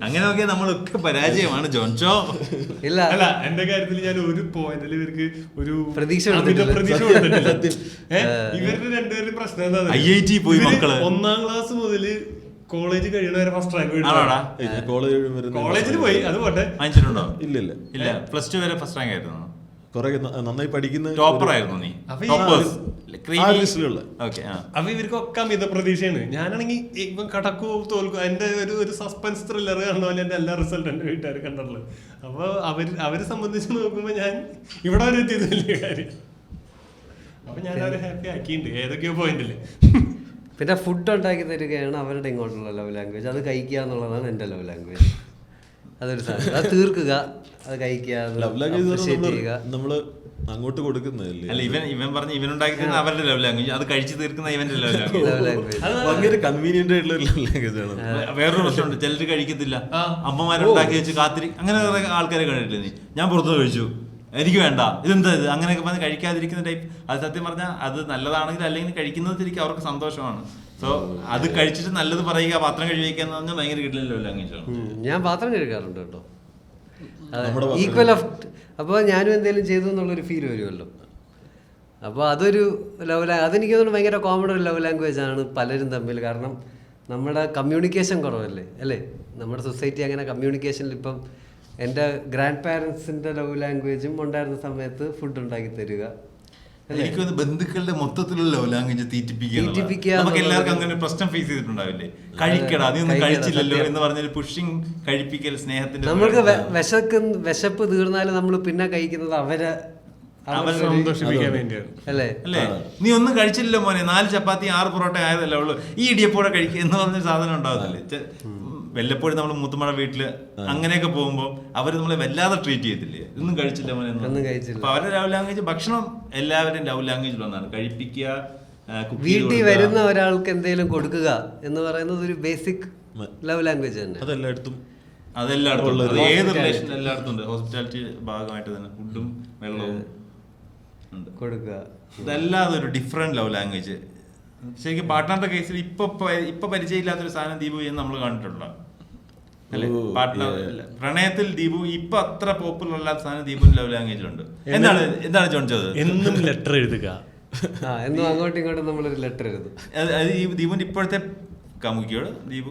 അങ്ങനെ നോക്കിയാൽ നമ്മളൊക്കെ പരാജയമാണ് ജോൺചോ. ഇല്ല അല്ല, എന്റെ കാര്യത്തിൽ ഞാൻ ഒരു പോയിന്റിൽ ഇവർക്ക് ഒരു പ്രതീക്ഷ ഇവരുടെ രണ്ടുപേരും പ്രശ്നം എന്താ, IIT പോയി മക്കള് 1ാം ക്ലാസ് മുതല് കോളേജ് കഴിയണ വരെ ഫസ്റ്റ് റാങ്ക് കോളേജിൽ പോയി. അത് പോട്ടെ, വാങ്ങിച്ചിട്ടുണ്ടോ? ഇല്ല +2 വരെ ഫസ്റ്റ് റാങ്ക് ആയിരുന്നു. നന്നായി പഠിക്കുന്ന ടോപ്പർ ആയിരുന്നു നീ. അപ്പൊ ഇവർക്കൊക്കെ അമിത പ്രതീക്ഷയാണ്. ഞാനാണെങ്കിൽ ഇവൻ കടക്കോ തോൽക്കും. എന്റെ ഒരു സസ്പെൻസ് ത്രില്ലർ കണ്ട പോലെ എന്റെ എല്ലാ റിസൾട്ട് എന്റെ വീട്ടുകാർ കണ്ടിട്ടുള്ളത്. അപ്പൊ അവരെ സംബന്ധിച്ച് നോക്കുമ്പോ ഞാൻ ഇവിടെ വരെ എത്തിയത് വലിയ കാര്യം. അപ്പൊ ഞാൻ അവരെ ഹാപ്പി ആക്കിയിട്ടുണ്ട് ഏതൊക്കെയോ പോയിന്റില്. പിന്നെ ഫുഡ് ഉണ്ടാക്കി തരികയാണ് അവരുടെ ഇങ്ങോട്ടുള്ള ലവ് ലാംഗ്വേജ്. അത് കഴിക്കുക എന്നുള്ളതാണ് എന്റെ ലവ് ലാംഗ്വേജ്. അതൊരു സാധനം, അത് തീർക്കുക, അത് കഴിക്കുക, നമ്മള് അങ്ങോട്ട് കൊടുക്കുന്നതല്ലേ. അല്ല, ഇവൻ പറഞ്ഞ ഇവനുണ്ടാക്കി തരുന്ന അവരുടെ ലവ് ലാംഗ്വേജ്, അത് കഴിച്ചു തീർക്കുന്ന ഇവന്റെ ലവ് ലാംഗ്വേജ്. ഭയങ്കര കൺവീനിയന്റ് ആയിട്ടുള്ള ലവ് ലാംഗ്വേജ് ആണ്. വേറൊരു പ്രശ്നമുണ്ട്, ചിലര് കഴിക്കത്തില്ല. അമ്മമാരുണ്ടാക്കി വെച്ച് അങ്ങനെ ആൾക്കാരെ കണ്ടിട്ടില്ല നീ? ഞാൻ പുറത്ത് കഴിച്ചു, എനിക്ക് വേണ്ട, ഇതെന്താ ഇത്, അങ്ങനെയൊക്കെ പറഞ്ഞ് കഴിക്കാതിരിക്കുന്ന ടൈപ്പ്. അത് സത്യം പറഞ്ഞാൽ അത് നല്ലതാണെങ്കിൽ അല്ലെങ്കിൽ കഴിക്കുന്നത് ശരിക്കും അവർക്ക് സന്തോഷമാണ്. സോ അത് കഴിച്ചിട്ട് നല്ലത് പറയുക, പാത്രം കഴിക്കുക എന്ന് പറഞ്ഞാൽ ഭയങ്കര കിട്ടില്ലല്ലോ ലാംഗ്വേജ്. ഞാൻ പാത്രം കഴുകാറുണ്ട് കേട്ടോ, ഈക്വൽ ഓഫ്. അപ്പോൾ ഞാനും എന്തെങ്കിലും ചെയ്തു എന്നുള്ളൊരു ഫീൽ വരുമല്ലോ. അപ്പോൾ അതൊരു അതെനിക്ക് തോന്നുന്നു ഭയങ്കര കോമൺ ഒരു ലവ് ലാംഗ്വേജ് ആണ് പലരും തമ്മിൽ. കാരണം നമ്മുടെ കമ്മ്യൂണിക്കേഷൻ കുറവല്ലേ അല്ലേ, നമ്മുടെ സൊസൈറ്റി അങ്ങനെ കമ്മ്യൂണിക്കേഷനിൽ. ഇപ്പം എൻ്റെ ഗ്രാൻഡ് പാരൻസിൻ്റെ ലവ് ലാംഗ്വേജും ഉണ്ടായിരുന്ന സമയത്ത് ഫുഡ് ഉണ്ടാക്കി തരിക. എനിക്ക് ബന്ധുക്കളുടെ മൊത്തത്തിലുള്ള ലവ് ലാംഗ്വേജ് തീറ്റിപ്പിക്കുക. നമുക്ക് എല്ലാവർക്കും അങ്ങനെ പ്രശ്നം ഫേസ് ചെയ്തിട്ടുണ്ടാവില്ലേ? കഴിക്കടാ, നീ ഒന്നും കഴിച്ചില്ലല്ലോ എന്ന് പറഞ്ഞൊരു പുഷിങ് കഴിപ്പിക്കൽ സ്നേഹത്തിന്റെ. നമ്മൾക്ക് വിശപ്പ് തീർന്നാലും നമ്മൾ പിന്നെ കഴിക്കുന്നത് അവരെ സന്തോഷിപ്പിക്കാൻ വേണ്ടിയാണ് അല്ലേ. നീ ഒന്നും കഴിച്ചില്ലല്ലോ മോനെ, 4 ചപ്പാത്തി 6 പൊറോട്ട ആയതല്ലേ ഉള്ളൂ, ഈ ഇടിയപ്പോടെ കഴിക്കുക എന്ന് പറഞ്ഞൊരു സാധനം ഉണ്ടാവത്തില്ലേ? വല്ലപ്പോഴും നമ്മൾ മുത്തുമഴ വീട്ടില് അങ്ങനെയൊക്കെ പോകുമ്പോൾ അവര് നമ്മളെ വല്ലാതെ ട്രീറ്റ് ചെയ്യത്തില്ലേ, ഇതൊന്നും കഴിച്ചില്ല മോനെ. അപ്പൊ അവരുടെ ലവ് ലാംഗ്വേജ് ഭക്ഷണം എല്ലാവരുടെയും ലവ് ലാംഗ്വേജിൽ ഒന്നാണ് കഴിപ്പിക്കുക. വീട്ടിൽ വരുന്ന ഒരാൾക്ക് എന്തെങ്കിലും കൊടുക്കുക എന്ന് പറയുന്നത് ഒരു ബേസിക് ലവ് ലാംഗ്വേജ് തന്നെ. അതെല്ലായിടത്തും ഏത് റിലേഷൻ എല്ലായിടത്തും ഉണ്ട്. ഹോസ്പിറ്റാലിറ്റി ഭാഗമായിട്ട് തന്നെ ഫുഡും വെള്ളവും കൊടുക്കുക. ഇതല്ലാതെ ഒരു ഡിഫറെന്റ് ലവ് ലാംഗ്വേജ്. ശരിക്കും പാർട്ട്ണറുടെ കേസിൽ ഇപ്പൊ പരിചയമില്ലാത്തൊരു സാധനം ദീപു എന്ന് നമ്മൾ കണ്ടിട്ടുണ്ടോ? അല്ലെ, പാർട്ട്ണർ പ്രണയത്തിൽ ദീപു ഇപ്പൊ അത്ര പോപ്പുലർ അല്ലാത്ത സാധനം ദീപുവിന്റെ ലവ് ലാംഗ്വേജിലുണ്ട്. എന്താണ് ചോദിച്ചത്? എന്നും ലെറ്റർ എഴുതുക, എന്നും അങ്ങോട്ടും ഇങ്ങോട്ടും നമ്മളൊരു ലെറ്റർ എഴുതും. ദീപുവിന്റെ ഇപ്പോഴത്തെ കമുകിയോട് ദീപു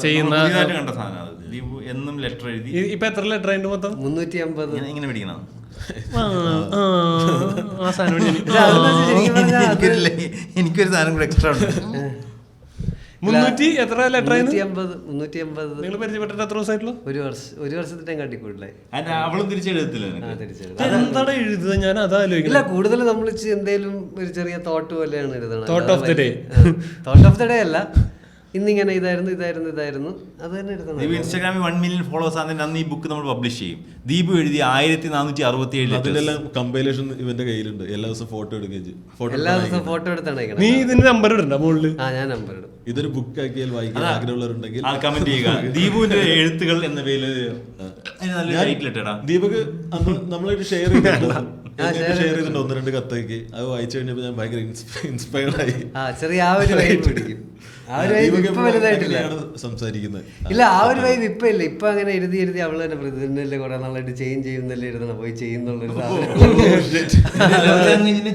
പുതിയതായിട്ട് കണ്ട സാധനം അത്. ദീപു എന്നും ലെറ്റർ എഴുതി. ഇപ്പൊ എത്ര ലെറ്റർ ഉണ്ട് മൊത്തം? 350. ഇങ്ങനെ പിടിക്കണം. എനിക്കൊരു സാധനം കൂടെ എക്സ്ട്രാ ഉണ്ട്. 300 എത്ര ലെറ്റർ ആയിരുന്നു 350 നിങ്ങൾ പരിചയപ്പെട്ടിട്ട് എത്ര ദിവസമായിട്ടുള്ളൂ? ഒരു വർഷത്തിനെ കാട്ടി കൂടുതലായി. അവളും തിരിച്ചെഴുതത്തില്ല എന്താണ് എഴുതുക? ഞാൻ അതാലോചിക്കില്ല. ഇല്ല, കൂടുതൽ നമ്മൾ എന്തേലും ഒരു ചെറിയ തോട്ട് പോലെയാണ് എഴുതണം. Thought of the day. Thought of the day അല്ല, ഇന്നിങ്ങനെ ഇതായിരുന്നു അത് തന്നെ എഴുതണം. ദീപു ഇൻസ്റ്റാഗ്രാമിൽ 1 മില്യൺ ഫോളോവേഴ്സ് ആണെങ്കിൽ അന്ന് ഈ ബുക്ക് നമ്മൾ പബ്ലിഷ് ചെയ്യും. ദീപു എഴുതി 1467 അതിലെല്ലാം കമ്പൈലേഷൻ ഇവന്റെ കയ്യിലുണ്ട്. എല്ലാ ദിവസവും ഫോട്ടോ എടുക്കുകയും ചെയ്യും. എല്ലാ ദിവസവും ഫോട്ടോ എടുത്താണ് നീ ഇതിന്റെ നമ്പർ ഇടണ്ട മുകളിൽ. ഞാൻ നമ്പർ ഇടും. ഇതൊരു ബുക്ക് ആക്കിയാൽ വായിക്കാൻ ആഗ്രഹമുള്ളവരുണ്ടെങ്കിൽ കമന്റ് ചെയ്യുക. ദീപുവിന്റെ എഴുത്തുകൾ എന്ന പേരിൽ നല്ലൊരു ടൈറ്റിൽ ഇട്ടടാ. ദീപക് അന്ന് നമ്മളൊരു ഷെയർ ചെയ്തിട്ടുണ്ട് 1-2 കത്തേക്ക്. അത് വായിച്ചു കഴിഞ്ഞപ്പോ ഞാൻ ഭയങ്കര ഇൻസ്പയർഡ് ആയി. ചെറിയ ആ ഒരു വൈബ് പിടിക്കും. ആ ഒരു വൈബ് ഇപ്പൊ വലുതായിട്ടില്ല സംസാരിക്കുന്നത്. ഇല്ല, ആ ഒരു വൈബ് ഇപ്പൊ ഇല്ല. ഇപ്പൊ അങ്ങനെ എഴുതി അവള് തന്നെ പ്രതിദിനല്ലേ കുറെ നാളായിട്ട് ചെയ്യുന്നല്ലേ എഴുതണം, പോയി ചെയ്യുന്നുള്ളൊരു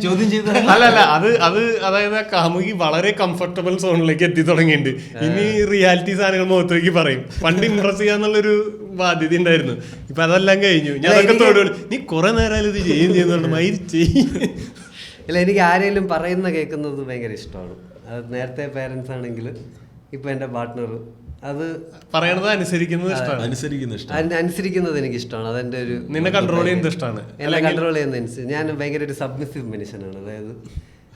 ചോദ്യം ചെയ്ത അല്ല അത് അതായത് കാമുകി വളരെ കംഫർട്ടബിൾ സോണിലേക്ക് എത്തി തുടങ്ങിയിട്ടുണ്ട്. ഇനി റിയാലിറ്റി സാധനങ്ങൾ മുഖത്തേക്ക് പറയും. പണ്ട് ഇംപ്രസ് ചെയ്യാന്നുള്ളൊരു ബാധ്യത ഉണ്ടായിരുന്നു. ഇപ്പൊ അതെല്ലാം കഴിഞ്ഞു. ഞാൻ അതൊക്കെ തോടുള്ളൂ. നീ കുറെ നേരം ഇത് ചെയ്യുന്നുണ്ട് മൈരി ചെയ്യും. ഇല്ല, എനിക്ക് ആരെങ്കിലും പറയുന്ന കേൾക്കുന്നത് ഭയങ്കര ഇഷ്ടമാണ്. അത് നേരത്തെ പേരൻസ് ആണെങ്കിൽ ഇപ്പൊ എന്റെ പാർട്ട്ണർ അത് പറയണത് അനുസരിക്കുന്നത് അനുസരിക്കുന്നത് എനിക്ക് ഇഷ്ടമാണ്. അതെന്റെ ഒരു നിന്നെ കൺട്രോൾ ചെയ്യുന്നത് ഇഷ്ടമാണ്. എന്നെ കൺട്രോൾ ചെയ്യുന്ന ഞാൻ ഭയങ്കര ഒരു സബ്മിസീവ് മനുഷ്യനാണ്. അതായത്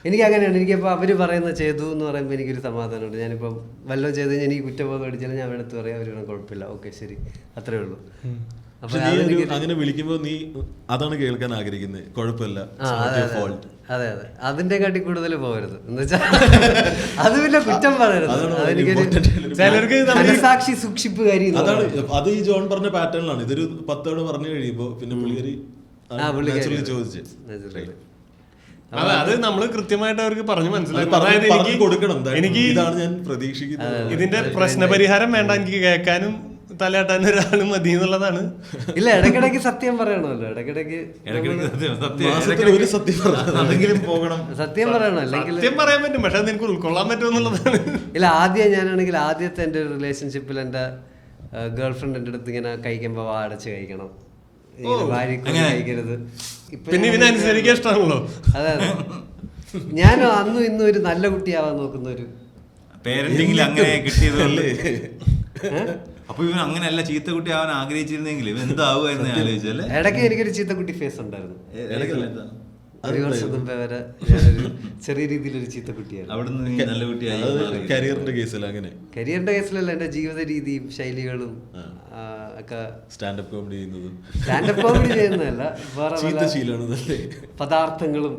എനിക്ക് അങ്ങനെയാണ്. എനിക്കിപ്പോൾ അവർ പറയുന്നത് ചെയ്തു എന്ന് പറയുമ്പോൾ എനിക്കൊരു സമാധാനമുണ്ട്. ഞാനിപ്പം വല്ലതും ചെയ്ത് കഴിഞ്ഞാൽ എനിക്ക് കുറ്റബോധം അടിച്ചാലും ഞാൻ എടുത്ത് പറയാം, അവരുടെ കുഴപ്പമില്ല, ഓക്കെ ശരി, അത്രേ ഉള്ളൂ. അങ്ങനെ വിളിക്കുമ്പോ നീ അതാണ് കേൾക്കാൻ ആഗ്രഹിക്കുന്നത്, കുഴപ്പമില്ല. അതെ, അതിന്റെ കാട്ടി കൂടുതൽ പോകരുത് എന്ന് വെച്ചാൽ അത് പിന്നെ കുറ്റം പറയരുത്. അതെനിക്കൊരു സാക്ഷി സൂക്ഷിപ്പുകാരി. അതാണ് അത് ഈ ജോൺ പറഞ്ഞ പാറ്റേണിലാണ്. ഇതൊരു 10 തവണ പറഞ്ഞു കഴിയുമ്പോ പിന്നെ പുള്ളിക്കാരി ചോദിച്ചു. അത് നമ്മള് കൃത്യമായിട്ട് അവർക്ക് പറഞ്ഞു മനസ്സിലാക്കി കൊടുക്കണം. എനിക്ക് ഇതാണ് ഞാൻ പ്രതീക്ഷിക്കുന്നത്. ഇതിന്റെ പ്രശ്നപരിഹാരം വേണ്ട, എനിക്ക് കേൾക്കാനും തലയാട്ടാൻ ഒരാൾ മതി എന്നുള്ളതാണ്. ഇല്ല, ഇടയ്ക്കിടയ്ക്ക് സത്യം പറയണമല്ലോ. ഇടയ്ക്കിടയ്ക്ക് സത്യം പറയണം, അല്ലെങ്കിൽ സത്യം പറയാൻ പറ്റും, പക്ഷെ അത് എനിക്ക് ഉൾക്കൊള്ളാൻ പറ്റും എന്നുള്ളതാണ്. ഇല്ല, ഞാനാണെങ്കിൽ ആദ്യത്തെ എൻ്റെ ഒരു റിലേഷൻഷിപ്പിൽ എൻ്റെ ഗേൾ ഫ്രണ്ട് എൻ്റെ അടുത്ത് ഇങ്ങനെ കഴിക്കുമ്പോൾ അടച്ച് കഴിക്കണം, കഴിക്കരുത്. പിന്നെ ഇതിനനുസരിക്കാൻ ഇഷ്ടമാണല്ലോ. അതെ, ഞാൻ അന്നും ഇന്നും ഒരു നല്ല കുട്ടിയാവാൻ നോക്കുന്ന ഒരു പേരന്റിംഗിൽ അങ്ങനെ കിട്ടിയതല്ലേ. അപ്പൊ ഇവൻ അങ്ങനെയല്ല ചീത്ത കുട്ടി ആവാൻ ആഗ്രഹിച്ചിരുന്നെങ്കിൽ ഇവൻ എന്താവുമെന്ന് ആലോചിച്ചല്ലേ. ഇടയ്ക്ക് എനിക്കൊരു ചീത്ത കുട്ടി ഫേസ് ഉണ്ടായിരുന്നു. ഒരു വർഷം മുമ്പേ വരെ ഞാനൊരു ചെറിയ രീതിയിലൊരു ചീത്ത കുട്ടിയായിരുന്നു. അവിടുന്ന് നല്ല കുട്ടിയായി. കരിയറിന്റെ കേസിൽ അങ്ങനെ കരിയറിന്റെ കേസിലല്ല, എന്റെ ജീവിത രീതിയും ശൈലികളും ഒക്കെ. സ്റ്റാൻഡപ്പ് കോമഡി ചെയ്യുന്നതല്ല, വേറെ പദാർത്ഥങ്ങളും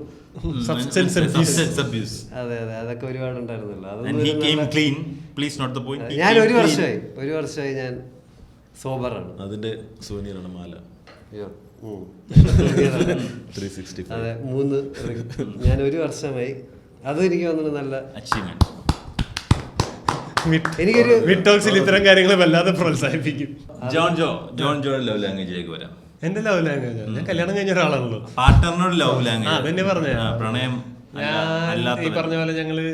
അതെ അതൊക്കെ ഒരുപാട് ഉണ്ടായിരുന്നല്ലോ. ഞാൻ ഒരു വർഷമായി ഞാൻ സോബറാണ്. അതിന്റെ സോനിയറാണ് മാല. അതെ, 3 ഞാൻ ഒരു വർഷമായി. അതും എനിക്ക് തോന്നുന്നു നല്ല എനിക്കൊരു വിറ്റോക്സിൽ ഇത്തരം കാര്യങ്ങൾ വല്ലാതെ പ്രോത്സാഹിപ്പിക്കും. ജോൺ ലവ് ലാംഗ്വേജിലേക്ക് വരാം. എന്റെ ലവ് ലാംഗ്വേജ്, ഞാൻ കല്യാണം കഴിഞ്ഞ ഒരാളാണല്ലോ. പാർട്ട്ണറിനോട് ലവ് ലാംഗ്വേജ് അതെന്നെ പറഞ്ഞ പ്രണയം. ഈ പറഞ്ഞ പോലെ ഞങ്ങള്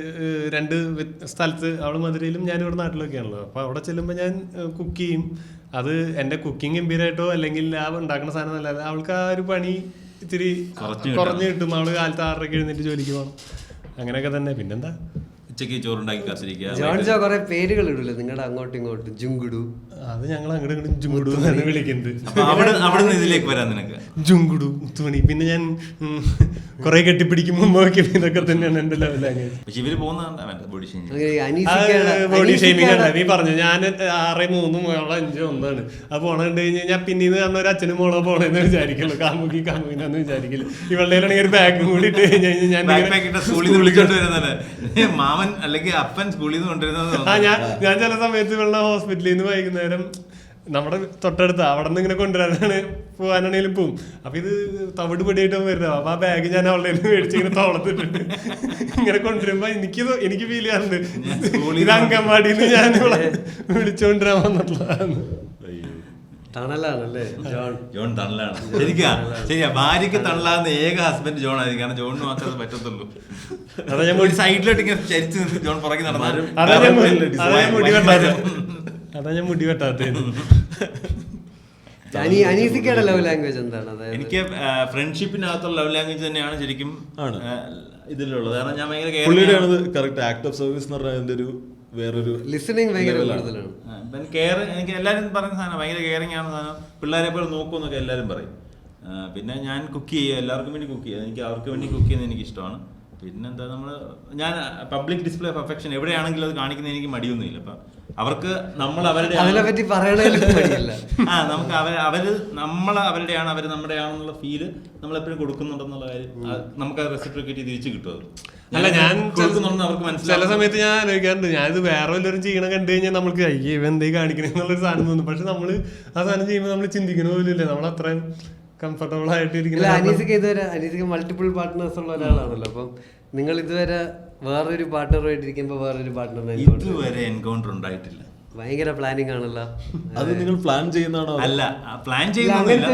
2 സ്ഥലത്ത്, അവള് മധുരയിലും ഞാൻ ഇവിടെ നാട്ടിലൊക്കെ ആണല്ലോ. അപ്പൊ അവിടെ ചെല്ലുമ്പോ ഞാൻ കുക്ക് ചെയ്യും. അത് എന്റെ കുക്കിംഗ് ഗംഭീരമായിട്ടോ അല്ലെങ്കിൽ ആ ഉണ്ടാക്കുന്ന സാധനം നല്ലത്, അവൾക്ക് ആ ഒരു പണി ഇത്തിരി കുറഞ്ഞു കിട്ടും. അവള് കാലത്ത് 6:30 എഴുന്നേറ്റ് ജോലിക്ക് പോകണം. അങ്ങനെയൊക്കെ തന്നെ. പിന്നെന്താ, ഉച്ചക്ക് ചോറുണ്ടാക്കി കാത്തിരിക്കുക. ജോൺജോ കുറെ പേരുകൾ ഇടൂല്ലേ നിങ്ങളുടെ അങ്ങോട്ടും ഇങ്ങോട്ടും? ജുങ്കുടു, അത് ഞങ്ങൾ അങ്ങോട്ടും ഇങ്ങോട്ടും ജുങ്കുടു എന്നാണ് വിളിക്കുന്നത്. അവിടെ ഇതിലേക്ക് വരാൻ നിനക്ക് ജുങ്കുടു തുണി. പിന്നെ ഞാൻ കുറെ കെട്ടിപ്പിടിക്കുമ്പോ ഇതൊക്കെ തന്നെയാണ് എന്റെ ലവ് ലാംഗ്വേജ്. പക്ഷെ ഇവര് ബോഡി ഷെയ്മിങ് അല്ല. നീ പറഞ്ഞു ഞാൻ 6-3 മോളെ 5-1 അത് പോണണ്ട് കഴിഞ്ഞാൽ പിന്നീന്ന് കാരണം ഒരു അച്ഛനും മോളോ പോണെന്ന് വിചാരിക്കുള്ളൂ. കാമുകിനാന്ന് വിചാരിക്കില്ല. ഇവളുടെ ഒരു ബാഗും കൂടി ഇട്ട് കഴിഞ്ഞ് കഴിഞ്ഞാൽ സ്കൂളിൽ നിന്ന് വിളിച്ചോണ്ട് വരുന്നത് മാമൻ അല്ലെങ്കിൽ അപ്പൻ സ്കൂളിൽ നിന്ന് കൊണ്ടുവരുന്നത്. ഞാൻ ചില സമയത്ത് ഇവളുടെ ഹോസ്പിറ്റലിൽ നിന്ന് വൈകുന്നേരം നമ്മുടെ തൊട്ടടുത്ത് അവിടെ നിന്ന് ഇങ്ങനെ കൊണ്ടുവരാനാണ് പോകാനാണെങ്കിലും പോവും. അപ്പൊ ഇത് തവിട് പൊടിയായിട്ട് വരുന്നത്. അപ്പൊ ആ ബാഗ് ഞാൻ അവളുടെ മേടിച്ച് ഇങ്ങനെ തോളത്തിട്ടുണ്ട് ഇങ്ങനെ കൊണ്ടുവരുമ്പോ എനിക്ക് ഫീൽ ചെയ്യാറുണ്ട് ഇത് അങ്കൻവാടിന്ന് ഞാൻ ഇവിടെ വിളിച്ചുകൊണ്ടിരാൻ വന്നിട്ടുള്ളതാണ്. ജോൺ തണലാണ്. ശരിയാ, ഭാര്യക്ക് തണലാകുന്ന ഏക ഹസ്ബൻഡ് ജോൺ ആയിരിക്കും. കാരണം ജോണിന് മാത്രമേ അത് പറ്റത്തുള്ളൂ. ഒരു സൈഡിലോട്ട് ഇങ്ങനെ ചരിച്ച് നിന്ന് ജോൺ പുറകെ നടന്നാലും അതാ ഞാൻ മുടി വെട്ടാത്ത. ലവ് ലാംഗ്വേജ് എന്താണ്? എനിക്ക് ഫ്രണ്ട്ഷിപ്പിനകത്തുള്ള ലവ് ലാംഗ്വേജ് തന്നെയാണ് ശരിക്കും ഇതിലുള്ളത്. കാരണം ഞാൻ ഭയങ്കര കറക്റ്റ് ആക്ട് ഓഫ് സർവീസ് എന്ന് പറഞ്ഞാൽ അതിന്റെ ഒരു വേറൊരു ലിസണിങ് ഭയങ്കര കൂടുതലാണ്. കെയർ എനിക്ക് എല്ലാവരും പറയുന്ന സാധനം ഭയങ്കര കെയറിങ് ആണ് സാധനം. പിള്ളേരെ പോലെ നോക്കുമെന്നൊക്കെ എല്ലാവരും പറയും. പിന്നെ ഞാൻ കുക്ക് ചെയ്യുക, എല്ലാവർക്കും വേണ്ടി കുക്ക് ചെയ്യുക, എനിക്ക് അവർക്ക് വേണ്ടി കുക്ക് ചെയ്യുന്നത് എനിക്ക് ഇഷ്ടമാണ്. പിന്നെന്താ ഞാൻ പബ്ലിക് ഡിസ്പ്ലേ ഓഫ് അഫെക്ഷൻ എവിടെയാണെങ്കിലും അത് കാണിക്കുന്നത് എനിക്ക് മടിയൊന്നുമില്ല. അപ്പം അവർക്ക് നമ്മൾ അവരുടെ അതിനെപ്പറ്റി പറയണതിലും മടിയല്ല. നമുക്ക് അവര് അവരുടെയാണ്, അവര് നമ്മുടെയാണെന്നുള്ള ഫീല് നമ്മളെപ്പോഴും കൊടുക്കുന്നുണ്ടെന്നുള്ള കാര്യം നമുക്ക് റെസിപ്രോക്കേറ്റ് തിരിച്ചു കിട്ടും. അല്ല, ഞാൻ അവർക്ക് മനസ്സിലാവും. ചില സമയത്ത് ഞാൻ ആലോചിക്കാറുണ്ട്, ഞാനിത് വേറെ വല്ലവരും ചെയ്യണം കണ്ടു കഴിഞ്ഞാൽ നമുക്ക് ഇവ എന്തേ കാണിക്കണേ എന്നുള്ളൊരു സാധനം തോന്നും. പക്ഷെ നമ്മള് ആ സാധനം ചെയ്യുമ്പോൾ നമ്മൾ ചിന്തിക്കണ പോലും ഇല്ല, നമ്മൾ അത്രയും കംഫർട്ടബിൾ ആയിട്ട് ഇരിക്കുന്നത്. അനീസിക്ക് മൾട്ടിപ്പിൾ പാർട്ട്നേഴ്സ് ഉള്ള ഒരാളാണല്ലോ. അപ്പം നിങ്ങൾ ഇതുവരെ വേറൊരു പാർട്ട്ണറുമായിട്ട് ഇരിക്കുമ്പോൾ വേറൊരു പാർട്ട്ണറിനെ ഇതുവരെ എൻകൗണ്ടർ ഉണ്ടായിട്ടില്ല. ഭയങ്കര പ്ലാനിങ് ആണല്ലോ. അത് നിങ്ങൾ പ്ലാൻ ചെയ്യുന്നതാണോ? അല്ല, പ്ലാൻ ചെയ്യുന്നില്ല.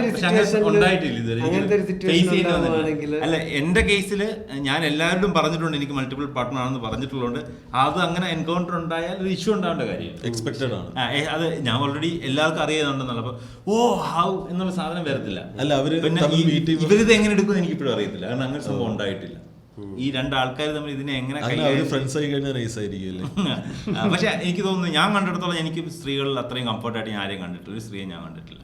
അല്ല, എന്റെ കേസിൽ ഞാൻ എല്ലാവരോടും പറഞ്ഞിട്ടുണ്ട് എനിക്ക് മൾട്ടിപ്പിൾ പാർട്ട്ണർ ആണെന്ന് പറഞ്ഞിട്ടുള്ളതുകൊണ്ട് അത് അങ്ങനെ എൻകൗണ്ടർ ഉണ്ടായാൽ ഒരു ഇഷ്യൂ ഉണ്ടാവേണ്ട കാര്യം എക്സ്പെക്ടഡ് ആണ്. അത് ഞാൻ ഓൾറെഡി എല്ലാവർക്കും അറിയുന്നുണ്ടെന്നുള്ള. അപ്പൊ ഹൗ എന്നുള്ള സാധനം വരത്തില്ല. അല്ല, പിന്നെ ഇവരിത് എങ്ങനെ എടുക്കുമെന്ന് എനിക്ക് ഇപ്പോഴും അറിയത്തില്ല. കാരണം അങ്ങനെ സംഭവം ഉണ്ടായിട്ടില്ല. ഈ രണ്ടാൾക്കാർ തമ്മിൽ ഇതിനെ എങ്ങനെ ഫ്രണ്ട്സ് ആയി കഴിഞ്ഞാൽ നൈസ് ആയിരിക്കും. പക്ഷെ എനിക്ക് തോന്നുന്നു ഞാൻ കണ്ടിടത്തോളം എനിക്ക് സ്ത്രീകളിൽ അത്രയും കംഫർട്ടായിട്ട് ഞാൻ ആരെയും കണ്ടിട്ടില്ല. ഒരു സ്ത്രീയെ ഞാൻ കണ്ടിട്ടില്ല.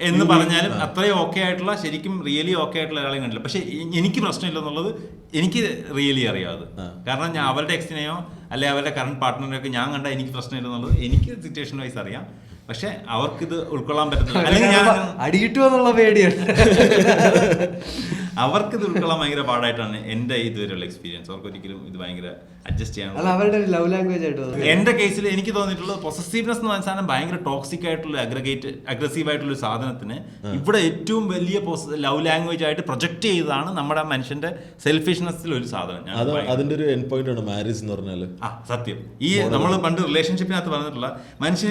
എന്ന് പറഞ്ഞാലും അത്രയും ഓക്കെ ആയിട്ടുള്ള, ശരിക്കും റിയലി ഓക്കെ ആയിട്ടുള്ള ഒരാളെയും കണ്ടില്ല. പക്ഷെ എനിക്ക് പ്രശ്നമില്ല എന്നുള്ളത് എനിക്ക് റിയലി അറിയാതെ. കാരണം ഞാൻ അവരുടെ എക്സിനെയോ അല്ലെ അവരുടെ കറണ്ട് പാർട്ട്ണറിനെയൊക്കെ ഞാൻ കണ്ടാൽ എനിക്ക് പ്രശ്നമില്ല എന്നുള്ളത് എനിക്ക് സിറ്റുവേഷൻ വൈസ് അറിയാം. പക്ഷെ അവർക്കിത് ഉൾക്കൊള്ളാൻ പറ്റത്തില്ല. അല്ലെങ്കിൽ ഞാൻ അടിയിട്ടുള്ള പേടിയാണ്. അവർക്കിത് ഉൾക്കൊള്ളാൻ ഭയങ്കര പാടായിട്ടാണ് എൻ്റെ ഇതുവരെയുള്ള എക്സ്പീരിയൻസ്. അവർക്ക് ഒരിക്കലും ഇത് ഭയങ്കര അഡ്ജസ്റ്റ് ചെയ്യാൻ. അവരുടെ ലവ് ലാംഗ്വേജ് ആയിട്ട് എൻ്റെ കേസിൽ എനിക്ക് തോന്നിയിട്ടുള്ളത് പൊസസീവ്നെസ് എന്ന് പറഞ്ഞ സാധനം ഭയങ്കര ടോക്സിക് ആയിട്ടുള്ള അഗ്രസീവ് ആയിട്ടുള്ള ഒരു സാധനത്തിന് ഇവിടെ ഏറ്റവും വലിയ ലവ് ലാംഗ്വേജ് ആയിട്ട് പ്രൊജക്ട് ചെയ്തതാണ് നമ്മുടെ മനുഷ്യന്റെ സെൽഫിഷ്നെസ്സിൽ ഒരു സാധനം. അതിന്റെ ഒരു എൻഡ് പോയിന്റ് ആണ് മാരേജ് എന്ന് പറഞ്ഞാൽ. സത്യം. ഈ നമ്മൾ പണ്ട് റിലേഷൻഷിപ്പിനകത്ത് പറഞ്ഞിട്ടുള്ള മനുഷ്യൻ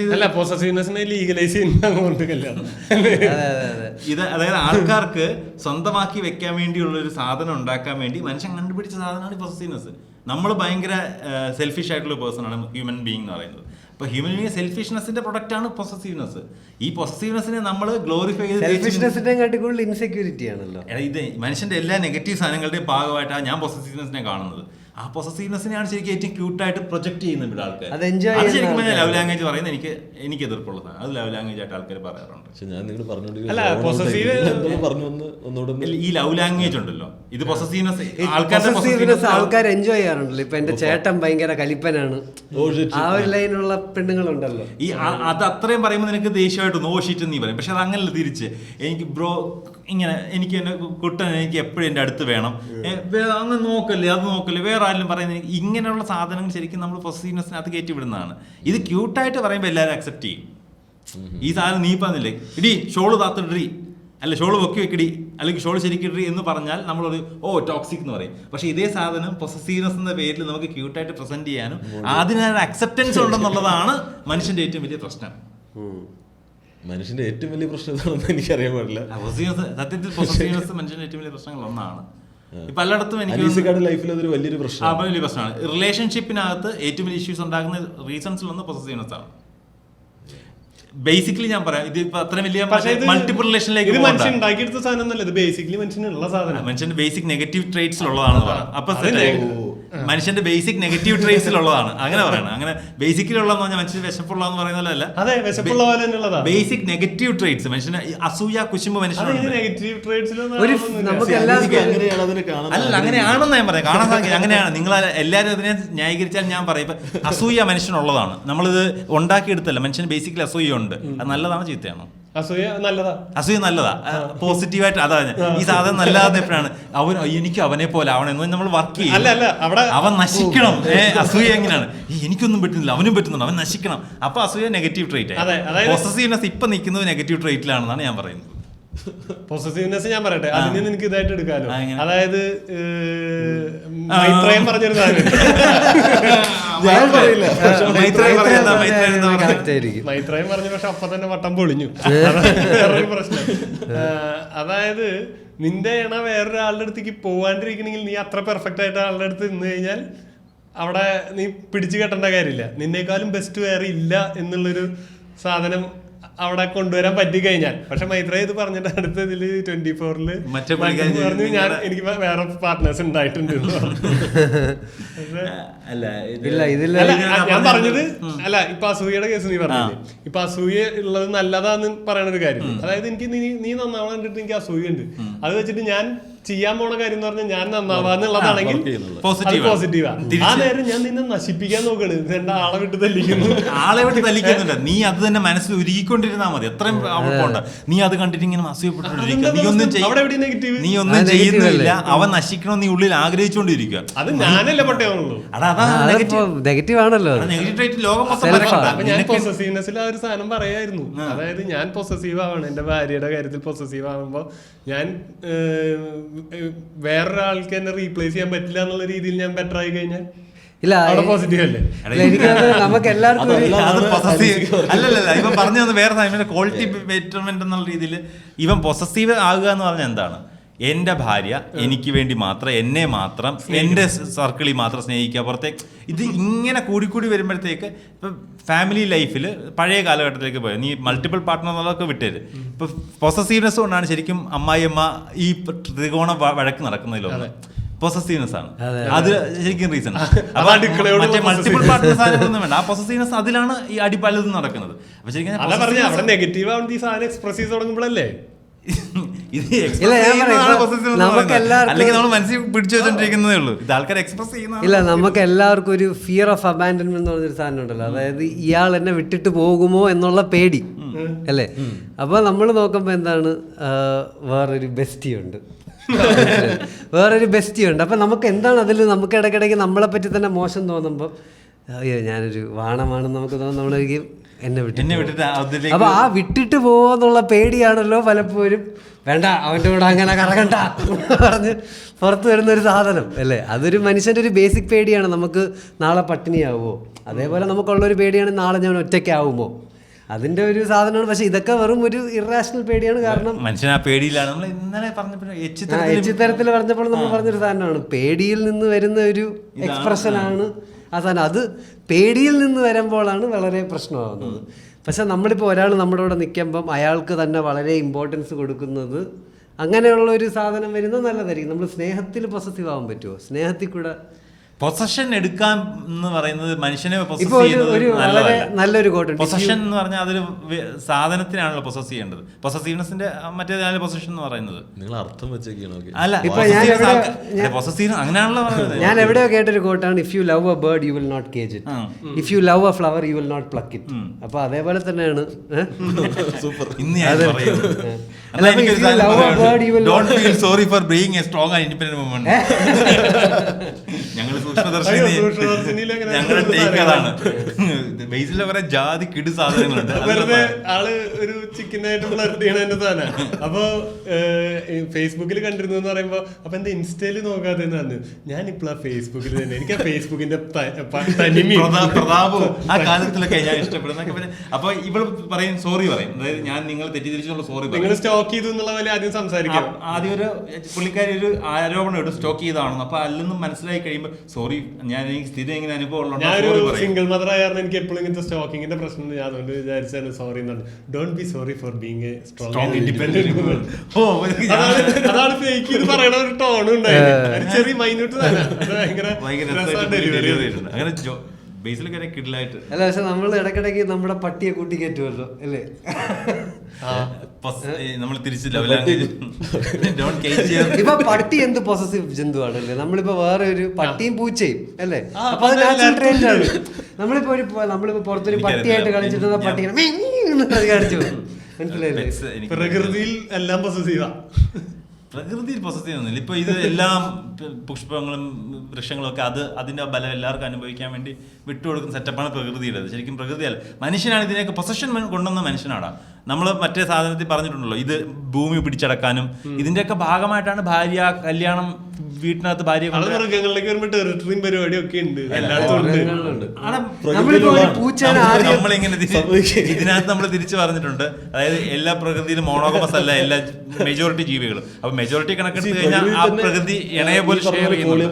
ഇത്, അതായത് ആൾക്കാർക്ക് സ്വന്തമാക്കി വെക്കാൻ വേണ്ടിയുള്ള ഒരു സാധനം ഉണ്ടാക്കാൻ വേണ്ടി മനുഷ്യൻ കണ്ടുപിടിച്ച സാധനമാണ് പൊസസീവ്നെസ്. നമ്മൾ ഭയങ്കര സെൽഫിഷ് ആയിട്ടുള്ള പേഴ്സൺ ആണ് ഹ്യൂമൻ ബീങ് എന്ന് പറയുന്നത്. അപ്പൊ ഹ്യൂമൻ ബീങ് സെൽഫിഷ്നെസിന്റെ പ്രൊഡക്റ്റ് ആണ് പൊസസീവ്നെസ്. ഈ പൊസസീവ്നെസിനെ നമ്മൾ ഗ്ലോറിഫൈ ചെയ്ത് ഇൻസെക്യൂരിറ്റി ആണല്ലോ. ഇത് മനുഷ്യന്റെ എല്ലാ നെഗറ്റീവ് സാധനങ്ങളുടെയും ഭാഗമായിട്ടാണ് ഞാൻ പൊസസീവ്നെസിനെ കാണുന്നത്. ആ പൊസസീവ്നെസ്സിനെയാണ് ശരിക്കും ഏറ്റവും ക്യൂട്ടായിട്ട് പ്രൊജക്ട് ചെയ്യുന്നത് ഇവിടെ ആൾക്കാർ. അത് ശരിക്കും ലവ് ലാംഗ്വേജ് പറയുന്നത് എനിക്ക് എതിർപ്പുള്ളതാണ്. അത് ലവ് ലാംഗ്വേജ് ആയിട്ട് ആൾക്കാർ പറയാറുണ്ട്. ഈ ലവ് ലാംഗ്വേജ് ഉണ്ടല്ലോ, ഇത് പൊസസീവ്നെസ് ആൾക്കാർ എൻജോയ് ചെയ്യാറുണ്ടല്ലോ. ഇപ്പൊ എന്റെ ചേട്ടൻ ഭയങ്കര കലിപ്പനാണ്, ആ ഒരു ലൈനുള്ള പെണ്ണുങ്ങളുണ്ടല്ലോ. ഈ അത് അത്രയും പറയുമ്പോൾ നിനക്ക് ദേഷ്യമായിട്ട് നോഷിട്ട് നീ പറയും. പക്ഷെ അത് അങ്ങനല്ല, തിരിച്ച് എനിക്ക് ബ്രോ ഇങ്ങനെ എനിക്ക് എന്റെ കുട്ടൻ എനിക്ക് എപ്പോഴും എൻ്റെ അടുത്ത് വേണം, അങ്ങ് നോക്കല്ലേ അത് നോക്കല്ലേ, വേറെ ആരും പറയുന്നത് ഇങ്ങനെയുള്ള സാധനങ്ങൾ ശരിക്കും നമ്മൾ പൊസസീവ്നെസ്സിനകത്ത് കയറ്റി വിടുന്നതാണ്. ഇത് ക്യൂട്ടായിട്ട് പറയുമ്പോൾ എല്ലാവരും അക്സെപ്റ്റ് ചെയ്യും. ഈ സാധനം നീ പറഞ്ഞില്ലേ, ഇടി ഷോള് താത്തിടി, അല്ല ഷോള് പൊക്കി വെക്കിടി, അല്ലെങ്കിൽ ഷോള് ശരിക്കിടി എന്ന് പറഞ്ഞാൽ നമ്മളൊരു ടോക്സിക് എന്ന് പറയും. പക്ഷെ ഇതേ സാധനം പൊസസീവ്നെസ് എന്ന പേരിൽ നമുക്ക് ക്യൂട്ടായിട്ട് പ്രസന്റ് ചെയ്യാനും അതിനൊരു അക്സെപ്റ്റൻസ് ഉണ്ടെന്നുള്ളതാണ് മനുഷ്യന്റെ ഏറ്റവും വലിയ പ്രശ്നം. മനുഷ്യന്റെ ഏറ്റവും വലിയ പ്രശ്നം എന്താണെന്ന് എനിക്കറിയാൻ പാടില്ല. സത്യത്തിൽ പൊസസീവ്നെസ് മനുഷ്യന്റെ ഏറ്റവും വലിയ പ്രശ്നങ്ങൾ ഒന്നാണ്. പലയിടത്തും എനിക്ക് ലൈഫിൽ അതൊരു വലിയൊരു പ്രശ്നമാണ്. റിലേഷൻഷിപ്പിനകത്ത് ഏറ്റവും വലിയ ഇഷ്യൂസ് ഉണ്ടാകുന്ന റീസൺസിലൊന്ന് പൊസസീവ്നെസ് ആണ്. ബേസിക്കലി ഞാൻ പറയാം, ഇത് ഇപ്പൊ അത്ര വലിയ മൾട്ടിപ്പിൾ റിലേഷനിലേക്ക് മനുഷ്യന്റെ ബേസിക് നെഗറ്റീവ് ട്രേറ്റ്സിലുള്ളതാണെന്ന് പറയാം. അപ്പൊ മനുഷ്യന്റെ ബേസിക് നെഗറ്റീവ് ട്രേറ്റ്സിലുള്ളതാണ് അങ്ങനെ പറയണം. അങ്ങനെ ബേസിക്കലി ഉള്ളതെന്ന് പറഞ്ഞാൽ മനുഷ്യൻ വിശപ്പുള്ളതെന്ന് പറയുന്നതല്ല, ബേസിക് നെഗറ്റീവ് ട്രേറ്റ്സ്. മനുഷ്യന് അസൂയ കുശുമ്പ് മനുഷ്യനുണ്ട്. അല്ല, അങ്ങനെയാണെന്ന് ഞാൻ പറയാം. കാണാൻ സാധിക്കും അങ്ങനെയാണ്. നിങ്ങൾ എല്ലാവരും അതിനെ ന്യായീകരിച്ചാൽ ഞാൻ പറയും ഇപ്പൊ അസൂയ മനുഷ്യനുള്ളതാണ്. നമ്മളിത് ഉണ്ടാക്കിയെടുത്തല്ല. മനുഷ്യന് ബേസിക്കലി അസൂയ ഉണ്ട്. അത് നല്ലതാണോ ചീത്തയാണോ? അസൂയ നല്ലതാ, പോസിറ്റീവായിട്ട്. അതാ ഈ സാധനം നല്ലതാന്ന് എപ്പോഴാണ് എനിക്ക് അവനെ പോലെ ആവണമെന്ന് നമ്മൾ വർക്ക് ചെയ്യും. അവൻ നശിക്കണം. അസൂയ എങ്ങനെയാണ്, എനിക്കൊന്നും പറ്റുന്നില്ല അവനും പറ്റുന്നുണ്ട്, അവൻ നശിക്കണം. അപ്പൊ അസൂയ നെഗറ്റീവ് ട്രേറ്റ്. പൊസസീവ്നെസ് ഇപ്പൊ നിൽക്കുന്നത് നെഗറ്റീവ് ട്രേറ്റിലാണെന്നാണ് ഞാൻ പറയുന്നത്. പൊസസീവ്നെസ് ഞാൻ പറയട്ടെ, അതിന് നിനക്ക് ഇതായിട്ട് എടുക്കാലോ. അതായത് മൈത്രേയം പറഞ്ഞൊരു മൈത്രേയം പറഞ്ഞു, പക്ഷെ അപ്പൊ തന്നെ വട്ടം പൊളിഞ്ഞു. വേറൊരു പ്രശ്നം, അതായത് നിന്റെ ഇണ വേറൊരാളുടെ അടുത്തേക്ക് പോവാണ്ടിരിക്കണമെങ്കിൽ നീ അത്ര പെർഫെക്റ്റ് ആയിട്ട് ആളുടെ അടുത്ത് നിന്ന് കഴിഞ്ഞാൽ അവിടെ നീ പിടിച്ചു കെട്ടേണ്ട കാര്യമില്ല. നിന്നേക്കാളും ബെസ്റ്റ് വേറെ ഇല്ല എന്നുള്ളൊരു സാധനം അവിടെ കൊണ്ടുവരാൻ പറ്റി കഴിഞ്ഞാൽ. പക്ഷെ മൈത്രേയ ഇത് പറഞ്ഞിട്ട് അടുത്ത ഇതില് 24-ല് മറ്റേ പറഞ്ഞു ഞാൻ എനിക്ക് വേറെ പാർട്ട്നേഴ്സ് ഉണ്ടായിട്ടുണ്ട് ഞാൻ പറഞ്ഞത്. അല്ല ഇപ്പൊ അസൂയയുടെ കേസ് നീ പറഞ്ഞില്ലേ, ഇപ്പൊ അസൂയ ഉള്ളത് നല്ലതാന്ന് പറയണ ഒരു കാര്യം. അതായത് എനിക്ക് നീ നന്നാവണം കണ്ടിട്ട് എനിക്ക് അസൂയുണ്ട്, അത് വെച്ചിട്ട് ഞാൻ ചെയ്യാൻ പോണ കാര്യം എന്ന് പറഞ്ഞാൽ ഞാൻ നന്നാവാന്നുള്ളതാണെങ്കിൽ പോസിറ്റീവാ. ആ നേരം ഞാൻ നിന്നെ നശിപ്പിക്കാൻ നോക്കണ്, എന്റെ ആളെ വിട്ട് തല്ലിക്കുന്നു. ആളെ വിട്ട് തല്ലിക്കുന്നുണ്ട്, നീ അത് തന്നെ മനസ്സിൽ ഉരുകിക്കൊണ്ടിരുന്നാ മതി. എത്രയും പോണ്ട, നീ അത് കണ്ടിട്ട് ഇങ്ങനെ അസൂയപ്പെട്ടുകൊണ്ടിരിക്കുക. നീ ഒന്നും ചെയ്യുന്നില്ല, അവൻ നശിക്കണം നീ ഉള്ളിൽ ആഗ്രഹിച്ചുകൊണ്ടിരിക്കുക. അത് ഞാനല്ലേ പട്ടയാണുള്ളൂ. നെഗറ്റീവ് ആണല്ലോ. ലോകം ഞാൻ പൊസസീവ്നെസ്സിൽ ആ ഒരു സാധനം പറയായിരുന്നു. അതായത് ഞാൻ പൊസസീവ് ആവണം, എന്റെ ഭാര്യയുടെ കാര്യത്തിൽ പൊസസീവ് ആവുമ്പോ ഞാൻ വേറൊരാൾക്ക് എന്നെ റീപ്ലേസ് ചെയ്യാൻ പറ്റില്ല എന്നുള്ള രീതിയിൽ ഞാൻ ബെറ്റർ ആയി കഴിഞ്ഞാൽ പോസിറ്റീവ് അല്ലേ? നമുക്ക് എല്ലാവർക്കും അല്ലല്ല, ഇവൻ പറഞ്ഞു തന്ന വേറെ സാധനം ക്വാളിറ്റി ബെറ്റർമെന്റ് എന്നുള്ള രീതിയിൽ ഇവൻ പൊസസീവ് ആകുക എന്ന് പറഞ്ഞാൽ എന്താണ്? എൻ്റെ ഭാര്യ എനിക്ക് വേണ്ടി മാത്രം, എന്നെ മാത്രം, എൻ്റെ സർക്കിളിൽ മാത്രം സ്നേഹിക്കുക, പുറത്തേക്ക് ഇത് ഇങ്ങനെ കൂടിക്കൂടി വരുമ്പോഴത്തേക്ക് ഇപ്പം ഫാമിലി ലൈഫിൽ പഴയ കാലഘട്ടത്തിലേക്ക് പോയത്. നീ മൾട്ടിപ്പിൾ പാർട്ട്ണർ എന്നുള്ളതൊക്കെ വിട്ടേര്. ഇപ്പം പൊസസീവ്നെസ് കൊണ്ടാണ് ശരിക്കും അമ്മായിയമ്മ ഈ ത്രികോണ വഴക്ക് നടക്കുന്നതിലൊന്ന് പൊസസീവ്നെസ് ആണ്. അത് ശരിക്കും റീസൺ. മറ്റേ മൾട്ടിപ്പിൾ പാർട്ട്നർ സാധനങ്ങളൊന്നും വേണ്ട, ആ പൊസസീവ്നെസ് അതിലാണ് ഈ അടി പലതും നടക്കുന്നത്. അപ്പൊ ശരിക്കും നെഗറ്റീവ് ആവുന്ന ഈ സാധനം എക്സ്പ്രസ് ചെയ്ത് തുടങ്ങുമ്പോഴല്ലേ ഇല്ല, നമുക്ക് എല്ലാവർക്കും ഒരു ഫിയർ ഓഫ് അബാൻഡൻമെന്റ് എന്ന് പറഞ്ഞൊരു സാധനം ഉണ്ടല്ലോ. അതായത് ഇയാൾ എന്നെ വിട്ടിട്ട് പോകുമോ എന്നുള്ള പേടി അല്ലേ. അപ്പൊ നമ്മൾ നോക്കുമ്പോ എന്താണ്, വേറൊരു ബെസ്റ്റി ഉണ്ട്, അപ്പൊ നമുക്ക് എന്താണ് അതിൽ നമുക്ക് ഇടയ്ക്കിടയ്ക്ക് നമ്മളെ പറ്റി തന്നെ മോശം തോന്നുമ്പോൾ അയ്യോ ഞാനൊരു വാണമാണെന്ന് നമുക്ക് തോന്നുന്നു, നമ്മളൊരിക്കും എന്നെ വിട്ടിട്ട്. അപ്പൊ ആ വിട്ടിട്ട് പോവാന്നുള്ള പേടിയാണല്ലോ പലപ്പോഴും വേണ്ട അവൻ്റെ കൂടെ അങ്ങനെ കറങ്ങണ്ട പറഞ്ഞ് പുറത്ത് വരുന്നൊരു സാധനം അല്ലേ. അതൊരു മനുഷ്യൻ്റെ ഒരു ബേസിക് പേടിയാണ്. നമുക്ക് നാളെ പട്ടിണിയാവുമോ, അതേപോലെ നമുക്കുള്ളൊരു പേടിയാണ് നാളെ ഞാൻ ഒറ്റയ്ക്കാവുമോ, അതിന്റെ ഒരു സാധനമാണ്. പക്ഷെ ഇതൊക്കെ വെറും ഒരു ഇറാഷണൽ പേടിയാണ്. കാരണം മനുഷ്യൻ ആ പേടിയിലാണ്. നമ്മൾ ഇന്നലെ എച്ചിത്തരത്തിൽ പറഞ്ഞപ്പോൾ നമ്മൾ പറഞ്ഞൊരു സാധനമാണ്, പേടിയിൽ നിന്ന് വരുന്ന ഒരു എക്സ്പ്രഷനാണ് ആ സാധനം. അത് പേടിയിൽ നിന്ന് വരുമ്പോഴാണ് വളരെ പ്രശ്നമാകുന്നത്. പക്ഷെ നമ്മളിപ്പോൾ ഒരാൾ നമ്മുടെ കൂടെ നിൽക്കുമ്പം അയാൾക്ക് തന്നെ വളരെ ഇമ്പോർട്ടൻസ് കൊടുക്കുന്നത്, അങ്ങനെയുള്ള ഒരു സാധനം വരുന്നത് നല്ലതായിരിക്കും. നമ്മൾ സ്നേഹത്തിൽ പൊസസീവ് ആവാൻ പറ്റുമോ? സ്നേഹത്തിൽ കൂടെ പൊസഷൻ എടുക്കാൻ എന്ന് പറയുന്നത് മനുഷ്യനെ നല്ലൊരു കോട്ട്. പൊസഷൻ എന്ന് പറഞ്ഞാൽ അതൊരു സാധനത്തിനാണല്ലോ പൊസസ് ചെയ്യേണ്ടത്. പൊസസീവ്നെസിന്റെ മറ്റേതാണ് പൊസഷൻ എന്ന് പറയുന്നത്. നിങ്ങൾ അർത്ഥം വെച്ചേക്കാണോ? അല്ല, പൊസസീവ് അങ്ങനെയാണല്ലോ പറയുന്നത്. ഞാൻ എവിടെയോ കേട്ടൊരു കോട്ടാണ്, if you love a bird you will not cage it, if you love a flower you will not pluck it. അപ്പൊ അതേപോലെ തന്നെയാണ് സൂപ്പർ. ഇന്ന് ഞാൻ sorry for being a strong and independent woman. ഞങ്ങൾ ഞങ്ങളുടെ ടേക്ക് അതാണ്. ബേസിലെ കുറെ ജാതി കിടു സാധനങ്ങളുണ്ട്. വെറുതെ ആള് ഒരു ചിക്കനായിട്ട് ഫ്ലർട്ട് ചെയ്യണതിന്റെ സാധനം. അപ്പൊ ഫേസ്ബുക്കിൽ കണ്ടിരുന്നു എന്ന് പറയുമ്പോ അപ്പൊ എന്താ ഇൻസ്റ്റയില് നോക്കാതെ ഞാനിപ്പോഴാ ഫേസ്ബുക്കിൽ തന്നെ, എനിക്ക് ആ ഫേസ്ബുക്കിന്റെ പ്രതാപവും ആ കാലത്തിലൊക്കെ ഞാൻ ഇഷ്ടപ്പെടുന്ന. അപ്പൊ ഇവള് പറയും സോറി പറയും, അതായത് ഞാൻ നിങ്ങൾ തെറ്റിദ്ധരിച്ചുള്ള സോറി പറയും. നിങ്ങൾ സ്റ്റോക്ക് ചെയ്തു എന്നുള്ള പോലെ ആദ്യം സംസാരിക്കാം. ആദ്യം ഒരു പുള്ളിക്കാരി ഒരു ആരോപണം ഇടും സ്റ്റോക്ക് ചെയ്താണെന്ന്. അപ്പൊ അല്ലെന്നും മനസ്സിലായി കഴിയുമ്പോൾ സോറി, ഞാൻ എനിക്ക് സ്ഥിരം ഇങ്ങനെ അനുഭവം. ഞാനൊരു സിംഗിൾ മദർ ആയിരുന്നു, എനിക്ക് എപ്പോഴും ഇങ്ങനത്തെ സ്റ്റോക്കിങ്ങിന്റെ പ്രശ്നം. ഞാൻ അതുകൊണ്ട് വിചാരിച്ചാണ് സോറി എന്നാണ്. Don't be sorry for being A strong independent woman. അതാണ് ഫേക്ക് ഇത് പറയണ ഒരു ടോൺ ഉണ്ടായിരുന്നു, ചെറിയ മൈന്യൂട്ട് അങ്ങനെ ബേസിലൊക്കെ കിഡലായിട്ട്. അല്ല, പക്ഷെ നമ്മൾ ഇടയ്ക്കിടയ്ക്ക് നമ്മുടെ പട്ടിയെ കൂട്ടിക്കയറ്റുമല്ലോ അല്ലേ. നമ്മൾ തിരിച്ച് ലവ് ലാംഗ്വേജ് ഇപ്പൊ പട്ടി എന്ത് പൊസസീവ് ജന്തുവാണല്ലേ. നമ്മളിപ്പോ വേറെ ഒരു പട്ടിയും പൂച്ചയും അല്ലേ, അപ്പൊ അത് നാച്ചുറൽ ട്രെൻഡ് ആണ്. നമ്മളിപ്പോ പുറത്തൊരു പട്ടിയായിട്ട് കളിച്ചിട്ട് പട്ടിയെ കാണിച്ചു, മനസ്സിലായില്ലേ. പ്രകൃതിയിൽ എല്ലാം പൊസസീവാ. പ്രകൃതിയിൽ പൊസസീവ് ഒന്നുമില്ല. ഇപ്പൊ ഇത് എല്ലാം പുഷ്പങ്ങളും വൃക്ഷങ്ങളും ഒക്കെ അതിന്റെ ബലം എല്ലാവർക്കും അനുഭവിക്കാൻ വേണ്ടി വിട്ടുകൊടുക്കുന്ന സെറ്റപ്പാണ് പ്രകൃതിയുടേത്. ശരിക്കും പ്രകൃതിയല്ല, മനുഷ്യനാണ് ഇതിനെയൊക്കെ പൊസഷൻ കൊണ്ടുവന്ന മനുഷ്യനാണ്. നമ്മൾ മറ്റേ സാധനത്തിൽ പറഞ്ഞിട്ടുണ്ടല്ലോ, ഇത് ഭൂമി പിടിച്ചടക്കാനും ഇതിന്റെയൊക്കെ ഭാഗമായിട്ടാണ് ഭാര്യ, കല്യാണം, വീട്ടിനകത്ത് ഭാര്യ കൊണ്ട് മൃഗങ്ങളിലേക്ക് വരുമ്പോ ടെറിട്ടറിയും പരിപാടിയും ഒക്കെ ഉണ്ട് എല്ലായിടത്തും ഉണ്ട്. നമ്മളിങ്ങനെ ഇതിനകത്ത് നമ്മൾ തിരിച്ചു പറഞ്ഞിട്ടുണ്ട്. അതായത് എല്ലാ പ്രകൃതിയിലും മോണോഗമസ് അല്ല എല്ലാ മെജോറിറ്റി ജീവികളും. അപ്പൊ മെജോറിറ്റി കണക്കെടുത്ത് കഴിഞ്ഞാൽ ആ പ്രകൃതി ഇണയെ പോലെ ഷെയർ ചെയ്യുന്നുണ്ട്.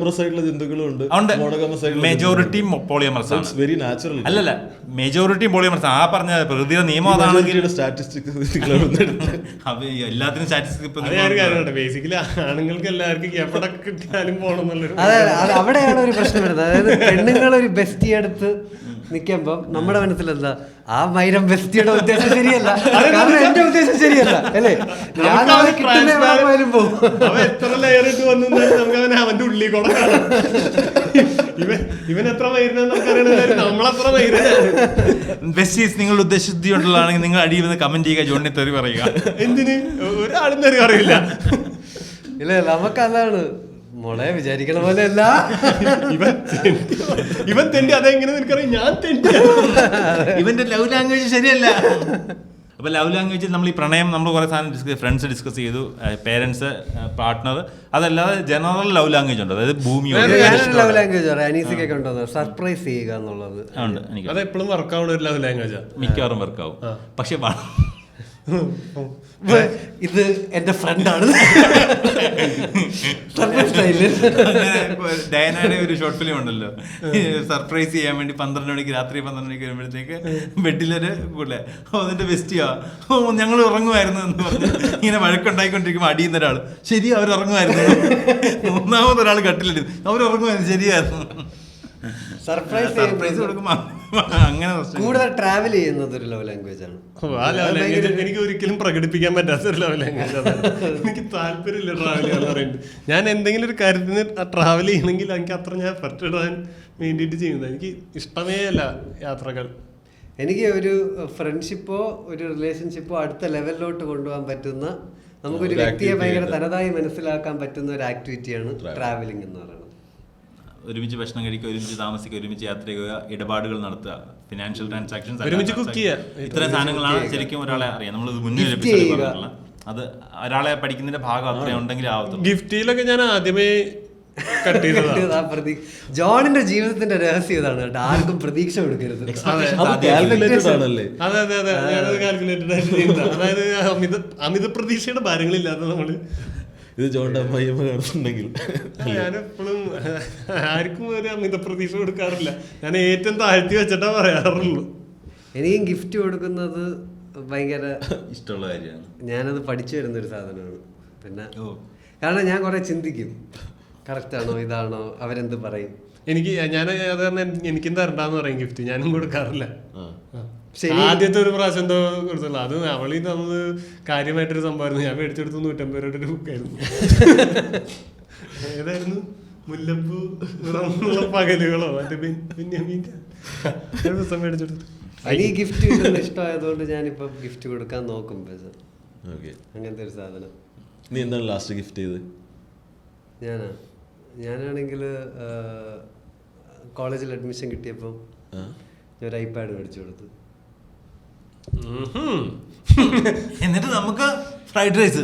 മെജോറിറ്റി പോളിയമർസ് ആണ്. അല്ലല്ല, മെജോറിറ്റി പോളിയമർസ്. ആ പറഞ്ഞ പ്രകൃതിയുടെ നിയമം അതാണെങ്കിൽ എല്ലാത്തിനും സ്റ്റാറ്റിസ്റ്റിക്സ് ബേസിക്കലി ആണുങ്ങൾക്ക് എല്ലാവർക്കും എവിടെ കിട്ടിയാലും പോകണമെന്നുള്ളൊരു അവിടെയാണ് ഒരു പ്രശ്നം വരുന്നത്. അതായത് പെണ്ണുങ്ങളൊരു ബെസ്റ്റി എടുത്ത് നിൽക്കുമ്പം നമ്മുടെ മനസ്സിലെന്താ ആ മൈരം ബെസ്റ്റിയുടെ ഉദ്ദേശം ശരിയല്ല, കാരണം എന്റെ ഉദ്ദേശം ശരിയല്ല അല്ലേ. പോകും എത്ര ലെയർ ഇട്ട് വന്നു നമുക്ക് അവന്റെ ഉള്ളിൽ കൂടെ ഇവൻ എത്ര മൈരനാന്ന് നമുക്കറിയണ, നമ്മളെത്ര മൈരനാണ്. ബെസ്റ്റീസ് നിങ്ങളുടെ ഉദ്ദേശിച്ചുകൊണ്ടുള്ളതാണെങ്കിൽ നിങ്ങൾ അടിയിൽ നിന്ന് കമന്റ് ചെയ്യുക, ജോണിനെ തെറി പറയുക. എന്തിന് ഒരാളും തെറി അറിയില്ല. ഇല്ല, നമുക്കതാണ് മോളെ വിചാരിക്കണ പോലെ അല്ല. ഇവൻ തെണ്ടി അതെങ്ങനെ നിനക്കറിയാം, ഞാൻ തെണ്ടി. ഇവന്റെ ലവ് ലാംഗ്വേജ് ശരിയല്ല. അപ്പൊ ലവ് ലാംഗ്വേജിൽ നമ്മൾ ഈ പ്രണയം നമ്മൾ കുറെ സാധനം ഫ്രണ്ട്സ് ഡിസ്കസ് ചെയ്തു, പേരൻസ്, പാർട്ട്ണർ, അതല്ലാതെ ജനറൽ ലവ് ലാംഗ്വേജ് ഉണ്ട്. അതായത് ഭൂമിയോ ലവ് ലാംഗ്വേജ് അനീസിക്കൊക്കെ ഉണ്ടോ സർപ്രൈസ് ചെയ്യുക എന്നുള്ളത്. ഉണ്ട്, എനിക്ക് അത് എപ്പോഴും വർക്കാവുന്ന ഒരു ലവ് ലാംഗ്വേജാ. മിക്കവാറും വർക്കാവും. പക്ഷെ ഇത് എന്റെ ഫ്രണ്ടാണ്. ഡയനയുടെ ഒരു ഷോർട്ട് ഫിലിം ഉണ്ടല്ലോ, സർപ്രൈസ് ചെയ്യാൻ വേണ്ടി 12 മണിക്ക് രാത്രി 12 മണിക്ക് വരുമ്പോഴത്തേക്ക് ബെഡിലൊരു കൂടെ അതിന്റെ ബെസ്റ്റിയാ ഞങ്ങൾ ഉറങ്ങുമായിരുന്നു എന്ന് പറഞ്ഞ് ഇങ്ങനെ വഴക്കുണ്ടായിക്കൊണ്ടിരിക്കുമ്പോൾ അടിയുന്ന ഒരാൾ ശരി അവർ ഉറങ്ങുമായിരുന്നു, മൂന്നാമതൊരാൾ കട്ടിലിരുന്നു അവർ ഉറങ്ങുമായിരുന്നു ശരിയായിരുന്നു. സർപ്രൈസ് കൊടുക്കുമ്പോ അങ്ങനെ കൂടുതൽ ട്രാവൽ ചെയ്യുന്നത് ഒരു ലവ് ലാംഗ്വേജ് ആണ്. ആ ലവ് ലാംഗ്വേജ് എനിക്ക് ഒരിക്കലും പ്രകടിപ്പിക്കാൻ പറ്റാത്ത ഒരു ലവ് ലാംഗ്വേജ് ആണ്. എനിക്ക് താല്പര്യമില്ല ട്രാവൽ ചെയ്യാന്ന് പറയുന്നത്. ഞാൻ എന്തെങ്കിലും ഒരു കാര്യത്തിന് ട്രാവൽ ചെയ്യണമെങ്കിൽ എനിക്ക് അത്ര ഞാൻ എഫർട്ട് ഇടാൻ വേണ്ടിയിട്ട് ചെയ്യുന്നത്. എനിക്ക് ഇഷ്ടമേ അല്ല യാത്രകൾ. എനിക്ക് ഒരു ഫ്രണ്ട്ഷിപ്പോ ഒരു റിലേഷൻഷിപ്പോ അടുത്ത ലെവലിലോട്ട് കൊണ്ടുപോകാൻ പറ്റുന്ന, നമുക്കൊരു വ്യക്തിയെ ഭയങ്കര തനതായി മനസ്സിലാക്കാൻ പറ്റുന്ന ഒരു ആക്ടിവിറ്റിയാണ് ട്രാവലിംഗ് എന്ന് പറയുന്നത്. ഒരുമിച്ച് ഭക്ഷണം കഴിക്കുക, ഒരുമിച്ച് താമസിക്കുക, ഒരുമിച്ച് യാത്ര ചെയ്യുക, ഇടപാടുകൾ നടത്തുക, ഫിനാൻഷ്യൽ ട്രാൻസാക്ഷൻസ്, ഒരുമിച്ച് കുക്ക് ചെയ്യുക, ഇത്തരം സാധനങ്ങളാണ് ശരിക്കും ഒരാളെ അറിയാം. നമ്മൾ മുന്നിൽ അത് ഒരാളെ പഠിക്കുന്നതിന്റെ ഭാഗം അത്ര ഉണ്ടെങ്കിൽ ആവത്തുള്ളൂ. ഗിഫ്റ്റിലൊക്കെ ഞാൻ ആദ്യമേ കട്ട് ചെയ്തത്. ജോണിന്റെ ജീവിതത്തിന്റെ രഹസ്യം ഇതാണ് കേട്ടോ, ആർക്കും പ്രതീക്ഷ കൊടുക്കരുത്. അതെ അതെ അതെ, ഞാനത് കാൽക്കുലേറ്റഡ് ആയിട്ട് ചെയ്യുന്നത്. അതായത് അമിത പ്രതീക്ഷയുടെ ഭാരങ്ങളില്ലാത്ത നമ്മള്. ഇത് ജോണിന്റെ അമ്മയമ്മ കാണുന്നുണ്ടെങ്കിൽ ഞാനെപ്പോഴും ആർക്കും ഒരു അമിത പ്രതീക്ഷ കൊടുക്കാറില്ല. ഞാൻ ഏറ്റവും താഴ്ത്തി വെച്ചിട്ടാ പറയാറുള്ളൂ. എനിക്കും ഗിഫ്റ്റ് കൊടുക്കുന്നത് ഭയങ്കര ഇഷ്ടമുള്ള കാര്യമാണ്. ഞാനത് പഠിച്ചു വരുന്നൊരു സാധനമാണ്. പിന്നെ കാരണം ഞാൻ കുറെ ചിന്തിക്കും, കറക്റ്റ് ആണോ ഇതാണോ അവരെന്ത് പറയും. ഞാൻ അത് പറഞ്ഞാൽ എനിക്കും തരണ്ടെന്ന് പറയും ഗിഫ്റ്റ്. ഞാനും കൊടുക്കാറില്ല. ആദ്യത്തെ ഒരു പ്രാവശ്യം എന്തോ കൊടുത്തുള്ളൂ, അത് അവളീ തന്നത് കാര്യമായിട്ടൊരു സംഭവമായിരുന്നു. ഞാൻ മേടിച്ചെടുത്ത് 150 രൂപയുടെ ഒരു ബുക്കായിരുന്നു. ഏതായിരുന്നു, മുല്ലപ്പൂ പകലുകളോ മറ്റേ പുസ്തകം മേടിച്ചെടുത്തു. എനിക്ക് ഗിഫ്റ്റ് കിട്ടുന്ന ഇഷ്ടമായതുകൊണ്ട് ഞാനിപ്പം ഗിഫ്റ്റ് കൊടുക്കാൻ നോക്കും. അങ്ങനത്തെ ഒരു സാധനം. നീ എന്താണ് ലാസ്റ്റ് ഗിഫ്റ്റ് ചെയ്ത്? ഞാനാണെങ്കിൽ കോളേജിൽ അഡ്മിഷൻ കിട്ടിയപ്പം ഞാൻ ഒരു ഐപാഡ് മേടിച്ചു കൊടുത്തു. എന്നിട്ട് നമുക്ക് ഫ്രൈഡ് റൈസ്.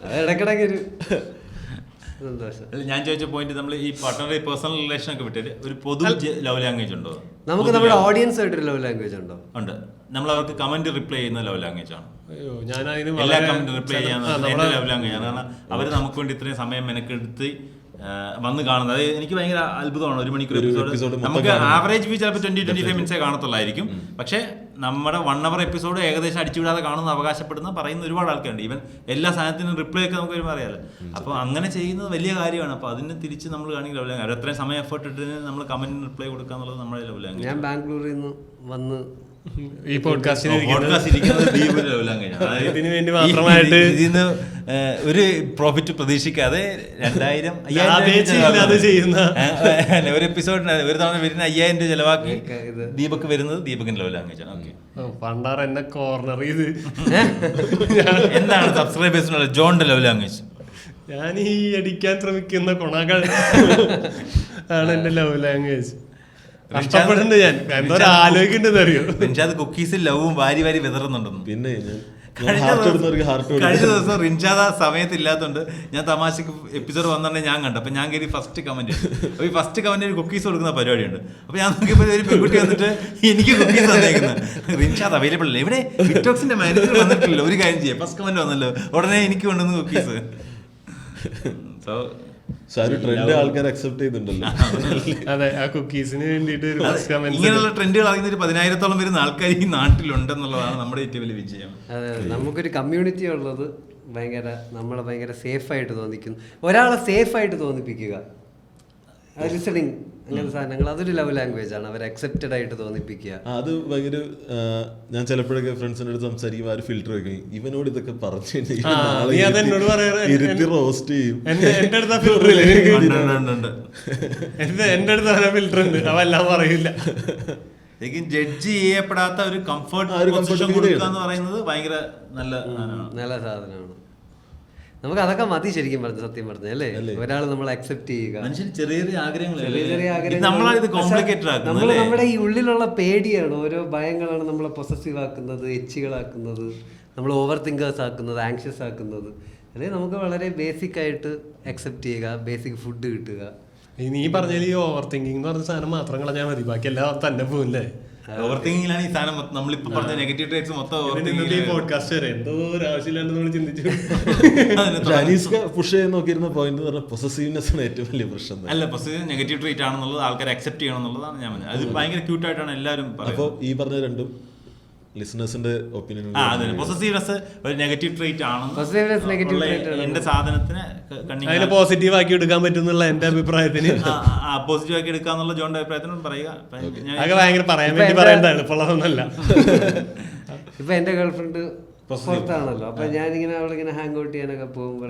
അത് ഇടയ്ക്കിടയ്ക്ക് ഒരു സന്തോഷം. ഞാൻ ചോദിച്ച പോയിന്റ്, നമ്മൾ ഈ പാർട്ട്ണറുടെ പേഴ്സണൽ റിലേഷൻ ഒക്കെ വിട്ടിട്ട് ഒരു പൊതു ലവ് ലാംഗ്വേജ് ഉണ്ടോ? നമുക്ക് നമ്മുടെ ഓഡിയൻസ് ആയിട്ടൊരു ലവ് ലാംഗ്വേജ് ഉണ്ടോ? ഉണ്ട്. നമ്മൾ അവർക്ക് കമന്റ് റിപ്ലൈ ചെയ്യുന്ന ലവ് ലാംഗ്വേജ് ആണ്. എല്ലാ കമന്റ് റിപ്ലൈ ചെയ്യാൻ ലവ് ലാംഗ്വേജ് ആണ്. കാരണം അവർ നമുക്ക് വേണ്ടി ഇത്രയും സമയം മെനക്കെടുത്ത് വന്ന് കാണുന്നത്, അത് എനിക്ക് ഭയങ്കര അത്ഭുതമാണ്. 1 മണിക്കൂർ എപ്പിസോഡ് നമുക്ക് ആവറേജ് വ്യൂ ചിലപ്പോൾ 20-25 മിനിറ്റ്സേ കാണത്തുള്ളായിരിക്കും. പക്ഷേ നമ്മുടെ 1 hour എപ്പിസോഡ് ഏകദേശം അടിച്ചുവിടാതെ കാണുന്ന അവകാശപ്പെടുന്ന പറയുന്ന ഒരുപാട് ആൾക്കാരുണ്ട്. ഈവൻ എല്ലാ സാധനത്തിനും റിപ്ലൈ ഒക്കെ നമുക്ക് വരുമ്പോൾ അറിയാലോ. അപ്പോൾ അങ്ങനെ ചെയ്യുന്നത് വലിയ കാര്യമാണ്. അപ്പോൾ അതിന് തിരിച്ച് നമ്മൾ കാണിക്കും ലവ് ലാംഗ്വേജ്. അത്രയും സമയം എഫേർട്ട് ഇട്ടിട്ട് നമ്മൾ കമന്റിന് റിപ്ലൈ കൊടുക്കുക എന്നുള്ളത് നമ്മുടെ ലവ് ലാംഗ്വേജ്. ഞാൻ ബാംഗ്ലൂരിൽ നിന്ന് വന്ന് ഈ പോഡ്കാസ്റ്റ് ഇതിനു വേണ്ടി മാത്രമായിട്ട് ഇതിന്ന് ഒരു പ്രോഫിറ്റ് പ്രതീക്ഷിക്കാതെ 2000 ചെയ്യുന്ന ഒരു എപ്പിസോഡിന് ഒരു തവണ വരുന്ന 5000 രൂപ ചെലവാക്കി ദീപക് വരുന്നത് ദീപകിന്റെ ലവ് ലാംഗ്വേജ് ആണ്. ഓക്കെ, പണ്ടാറ് എന്നെ കോർണർ ചെയ്ത് എന്താണ് സബ്സ്ക്രൈബേഴ്സിനുള്ള ജോണിന്റെ ലവ് ലാംഗ്വേജ്? ഞാൻ ഈ അടിക്കാൻ ശ്രമിക്കുന്ന കൊണകൾ ആണ് എന്റെ ലവ് ലാംഗ്വേജ്. കഷ്ടപ്പെടുന്നുണ്ട് ഞാൻ, എന്തോ ആലോചിക്കേണ്ടത് അറിയോ. കുക്കീസിൽ ലവും വാരി വാരി വിതറുന്നുണ്ടെന്ന്. പിന്നെ കഴിഞ്ഞ ദിവസം റിൻഷാദ സമയത്തില്ലാത്തതുകൊണ്ട് ഞാൻ തമാശക്ക് എപ്പിസോഡ് വന്നിട്ടുണ്ടെങ്കിൽ ഞാൻ കണ്ടു. അപ്പൊ ഞാൻ കയറി ഫസ്റ്റ് കമന്റ്, അപ്പൊ ഈ ഫസ്റ്റ് കമന്റ് കുക്കീസ് കൊടുക്കുന്ന പരിപാടിയുണ്ട്. അപ്പൊ ഞാൻ നോക്കിയപ്പോൾ ഒരു പെൺകുട്ടി വന്നിട്ട് എനിക്ക് കുക്കീസ് തന്നേക്കുന്നത്, റിൻഷാദ് അവൈലബിൾ അല്ലേ, ഇവിടെ വിറ്റോക്സിന്റെ മാനേജർ വന്നിട്ടില്ല, ഒരു കാര്യം ചെയ്യാം, ഫസ്റ്റ് കമന്റ് വന്നല്ലോ ഉടനെ എനിക്ക് കൊണ്ടുവന്ന് കുക്കീസ്. സോ ട്രെൻഡ് ആൾക്കാർ അക്സെപ്റ്റ് ചെയ്തിട്ടുണ്ടല്ലോ. അതെ, ആ കുക്കീസിന് വേണ്ടിയിട്ട് ഇങ്ങനെയുള്ള ട്രെൻഡുകൾ അറിയുന്ന ഒരു 10,000-ഓളം വരുന്ന ആൾക്കാർ ഈ നാട്ടിലുണ്ടെന്നുള്ളതാണ് നമ്മുടെ ഏറ്റവും വലിയ വിജയം. അതെ, നമുക്കൊരു കമ്മ്യൂണിറ്റി ഉള്ളത് നമ്മളെ ഭയങ്കര സേഫായിട്ട് തോന്നിക്കുന്നു. ഒരാളെ സേഫായിട്ട് തോന്നിപ്പിക്കുക, ലിസണിങ്, അങ്ങനത്തെ സാധനങ്ങൾ, അതൊരു ലവ് ലാംഗ്വേജ് ആണ്. അവർ അക്സെപ്റ്റഡ് ആയിട്ട് തോന്നിപ്പിക്കുക. അത് ഭയങ്കര ഞാൻ ചിലപ്പോഴൊക്കെ ഫ്രണ്ട്സിന്റെ അടുത്ത് സംസാരിക്കുമ്പോൾ ആ ഒരു ഫിൽറ്റർ വെക്കും, ഇവനോട് ഇതൊക്കെ പറഞ്ഞു റോസ്റ്റ് ചെയ്യും. എന്റെ അടുത്ത് ഫിൽറ്റർ ഉണ്ട്, അവെല്ലാം പറയില്ല. ജഡ്ജ് ചെയ്യപ്പെടാത്ത ഒരു കംഫർട്ട് കൊടുക്കുക എന്ന് പറയുന്നത് ഭയങ്കര നല്ല സാധനമാണ്. നമുക്ക് അതൊക്കെ മതി ശരിക്കും പറഞ്ഞു, സത്യം പറഞ്ഞ അല്ലേ, ഒരാൾ നമ്മൾ അക്സെപ്റ്റ് ചെയ്യുക. മനുഷ്യൻ ചെറിയ ചെറിയ ആഗ്രഹങ്ങൾ, നമ്മൾ നമ്മുടെ ഈ ഉള്ളിലുള്ള പേടിയാണ്, ഓരോ ഭയങ്ങളാണ് നമ്മളെ പൊസസീവ് ആക്കുന്നത്, എച്ചികളാക്കുന്നത്, നമ്മൾ ഓവർ തിങ്കേഴ്സ് ആക്കുന്നത്, ആങ്ഷ്യസ് ആക്കുന്നത്. അല്ലെ നമുക്ക് വളരെ ബേസിക് ആയിട്ട് അക്സെപ്റ്റ് ചെയ്യുക, ബേസിക് ഫുഡ് കിട്ടുക. നീ പറഞ്ഞാൽ ഈ ഓവർ തിങ്കിങ് എന്ന് പറഞ്ഞ സാധനം മാത്രം കളഞ്ഞാൽ മതി, ബാക്കി എല്ലാം തന്നെ പോകില്ലേ. ഓവർ തിങ്കിങ്ങിലാണ് ഈ സാധനം, നമ്മളിപ്പോ പറഞ്ഞ നെഗറ്റീവ് ട്രേറ്റ്സ് മൊത്തം പോഡ്കാസ്റ്റ് വരെ എന്തോ ഒരു ആവശ്യമില്ലാണ്ട് നമ്മൾ ചിന്തിച്ചു. പുഷ് ചെയ്ത് നോക്കിയിരുന്ന പോയിന്റ് എന്ന് പറഞ്ഞാൽ പൊസസീവ്നെസ് ആണ് ഏറ്റവും വലിയ പ്രശ്നം. അല്ല, പൊസസീവ് നെഗറ്റീവ് ട്രേറ്റ് ആണെന്നുള്ളത് ആൾക്കാർ അക്സെപ്റ്റ് ചെയ്യണം എന്നുള്ളതാണ് ഞാൻ പറഞ്ഞത്. അത് ഭയങ്കര ക്യൂട്ടായിട്ടാണ് എല്ലാവരും. അപ്പോൾ ഈ പറഞ്ഞ രണ്ടും ലിസണേഴ്സിന്റെ ഒപ്പീനിയൻ. പൊസസീവ്നെസ് ഒരു നെഗറ്റീവ് ട്രേറ്റ് ആണെന്ന് എന്റെ സാധനത്തിന് അതിനെ പോസിറ്റീവ് ആക്കി എടുക്കാൻ പറ്റുന്നുള്ള എന്റെ അഭിപ്രായത്തിന്, പോസിറ്റീവ് ആക്കി എടുക്കാന്നുള്ള ജോണിന്റെ അഭിപ്രായത്തിനോട് പറയുക. ഭയങ്കര പറയാൻ വേണ്ടി പറയേണ്ടതാണ്, ഇപ്പോഴൊന്നല്ല. ഇപ്പൊ എന്റെ ഗേൾഫ്രണ്ട് പുറത്താണല്ലോ, അപ്പൊ ഞാനിങ്ങനെ അവളിങ്ങനെ ഹാങ് ഔട്ട് ചെയ്യാനൊക്കെ പോകുമ്പോൾ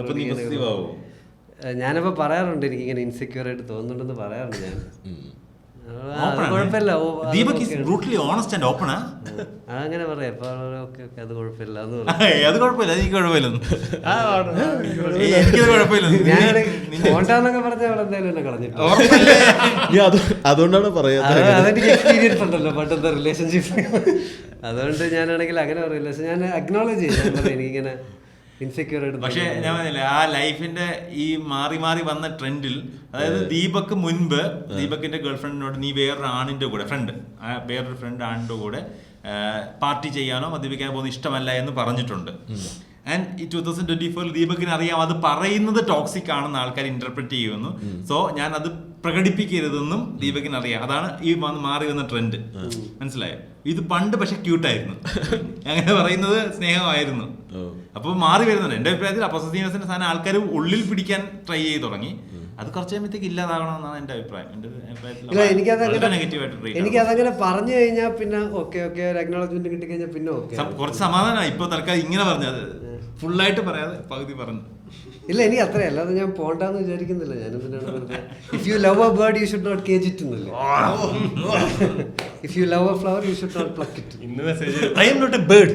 ഞാനപ്പോ പറയാറുണ്ട്, എനിക്കിങ്ങനെ ഇൻസെക്യൂർ ആയിട്ട് തോന്നുന്നുണ്ടെന്ന് പറയാറുണ്ട് ഞാൻ. കുഴപ്പമില്ല, അങ്ങനെ പറയാം, അത് കുഴപ്പമില്ല, അത് കുഴപ്പമില്ല, എനിക്ക് കുഴപ്പമില്ല, പോണ്ടെന്നൊക്കെ പറഞ്ഞ അവളെന്തായാലും എന്നെ കളഞ്ഞിട്ട്. അതുകൊണ്ടാണ് പറയാ, അതെനിക്ക് എക്സ്പീരിയൻസ് ഉണ്ടല്ലോ പണ്ടത്തെ റിലേഷൻഷിപ്പ്. അതുകൊണ്ട് ഞാനാണെങ്കിൽ അങ്ങനെ പറയില്ല, പക്ഷെ ഞാൻ അക്നോളജ് ചെയ്യും, എനിക്കിങ്ങനെ ഇൻസെക്യൂർ ആയിട്ട്. പക്ഷെ ഞാൻ പറഞ്ഞില്ല, ആ ലൈഫിന്റെ ഈ മാറി മാറി വന്ന ട്രെൻഡിൽ, അതായത് ദീപക്ക് മുൻപ് ദീപകിന്റെ ഗേൾഫ്രണ്ടിനോട് നീ വേറൊരു ആണിന്റെ കൂടെ വേറൊരു ഫ്രണ്ട് ആണിന്റെ കൂടെ പാർട്ടി ചെയ്യാനോ മദ്യപിക്കാനോ പോകുന്ന ഇഷ്ടമല്ല എന്ന് പറഞ്ഞിട്ടുണ്ട്. ആൻഡ് ഈ 2024 ദീപകിന് അറിയാം അത് പറയുന്നത് ടോക്സിക് ആണെന്ന് ആൾക്കാർ ഇന്റർപ്രറ്റ് ചെയ്യുമെന്ന്. സോ ഞാൻ അത് പ്രകടിപ്പിക്കരുതെന്നും ദീപകിന് അറിയാം. അതാണ് ഈ മാറി വന്ന ട്രെൻഡ്, മനസ്സിലായോ? ഇത് പണ്ട് പക്ഷെ ക്യൂട്ടായിരുന്നു, അങ്ങനെ പറയുന്നത് സ്നേഹമായിരുന്നു. അപ്പൊ മാറി വരുന്നുണ്ട്. എന്റെ അഭിപ്രായത്തിൽ പൊസസീവ്നെസിന്റെ സാധനം ആൾക്കാർ ഉള്ളിൽ പിടിക്കാൻ ട്രൈ ചെയ്ത് തുടങ്ങി. അത് കുറച്ച് കഴിയുമ്പോഴത്തേക്ക് ഇല്ലാതാകണമെന്നാണ് എന്റെ അഭിപ്രായം. എനിക്കതങ്ങനെ പറഞ്ഞു കഴിഞ്ഞാൽ പിന്നെ ഓക്കെ ഒരു അക്നോളജ്മെന്റ് കിട്ടിക്കഴിഞ്ഞാൽ പിന്നെ ഓക്കെ, കുറച്ച് സമാധാനമായി. ഇപ്പൊ തൽക്കാലം ഇങ്ങനെ പറഞ്ഞത് ഫുള്ളായിട്ട് പറയാതെ പകുതി പറഞ്ഞു. ഇല്ല, എനിക്ക് അത്രയും അല്ലാതെ ഞാൻ പോണ്ടെന്ന് വിചാരിക്കുന്നില്ല. ഞാൻ if you love a bird you should not cage it എന്നല്ലേ, if you love a flower you should not pluck it. ഇന്ന് message I am not a bird,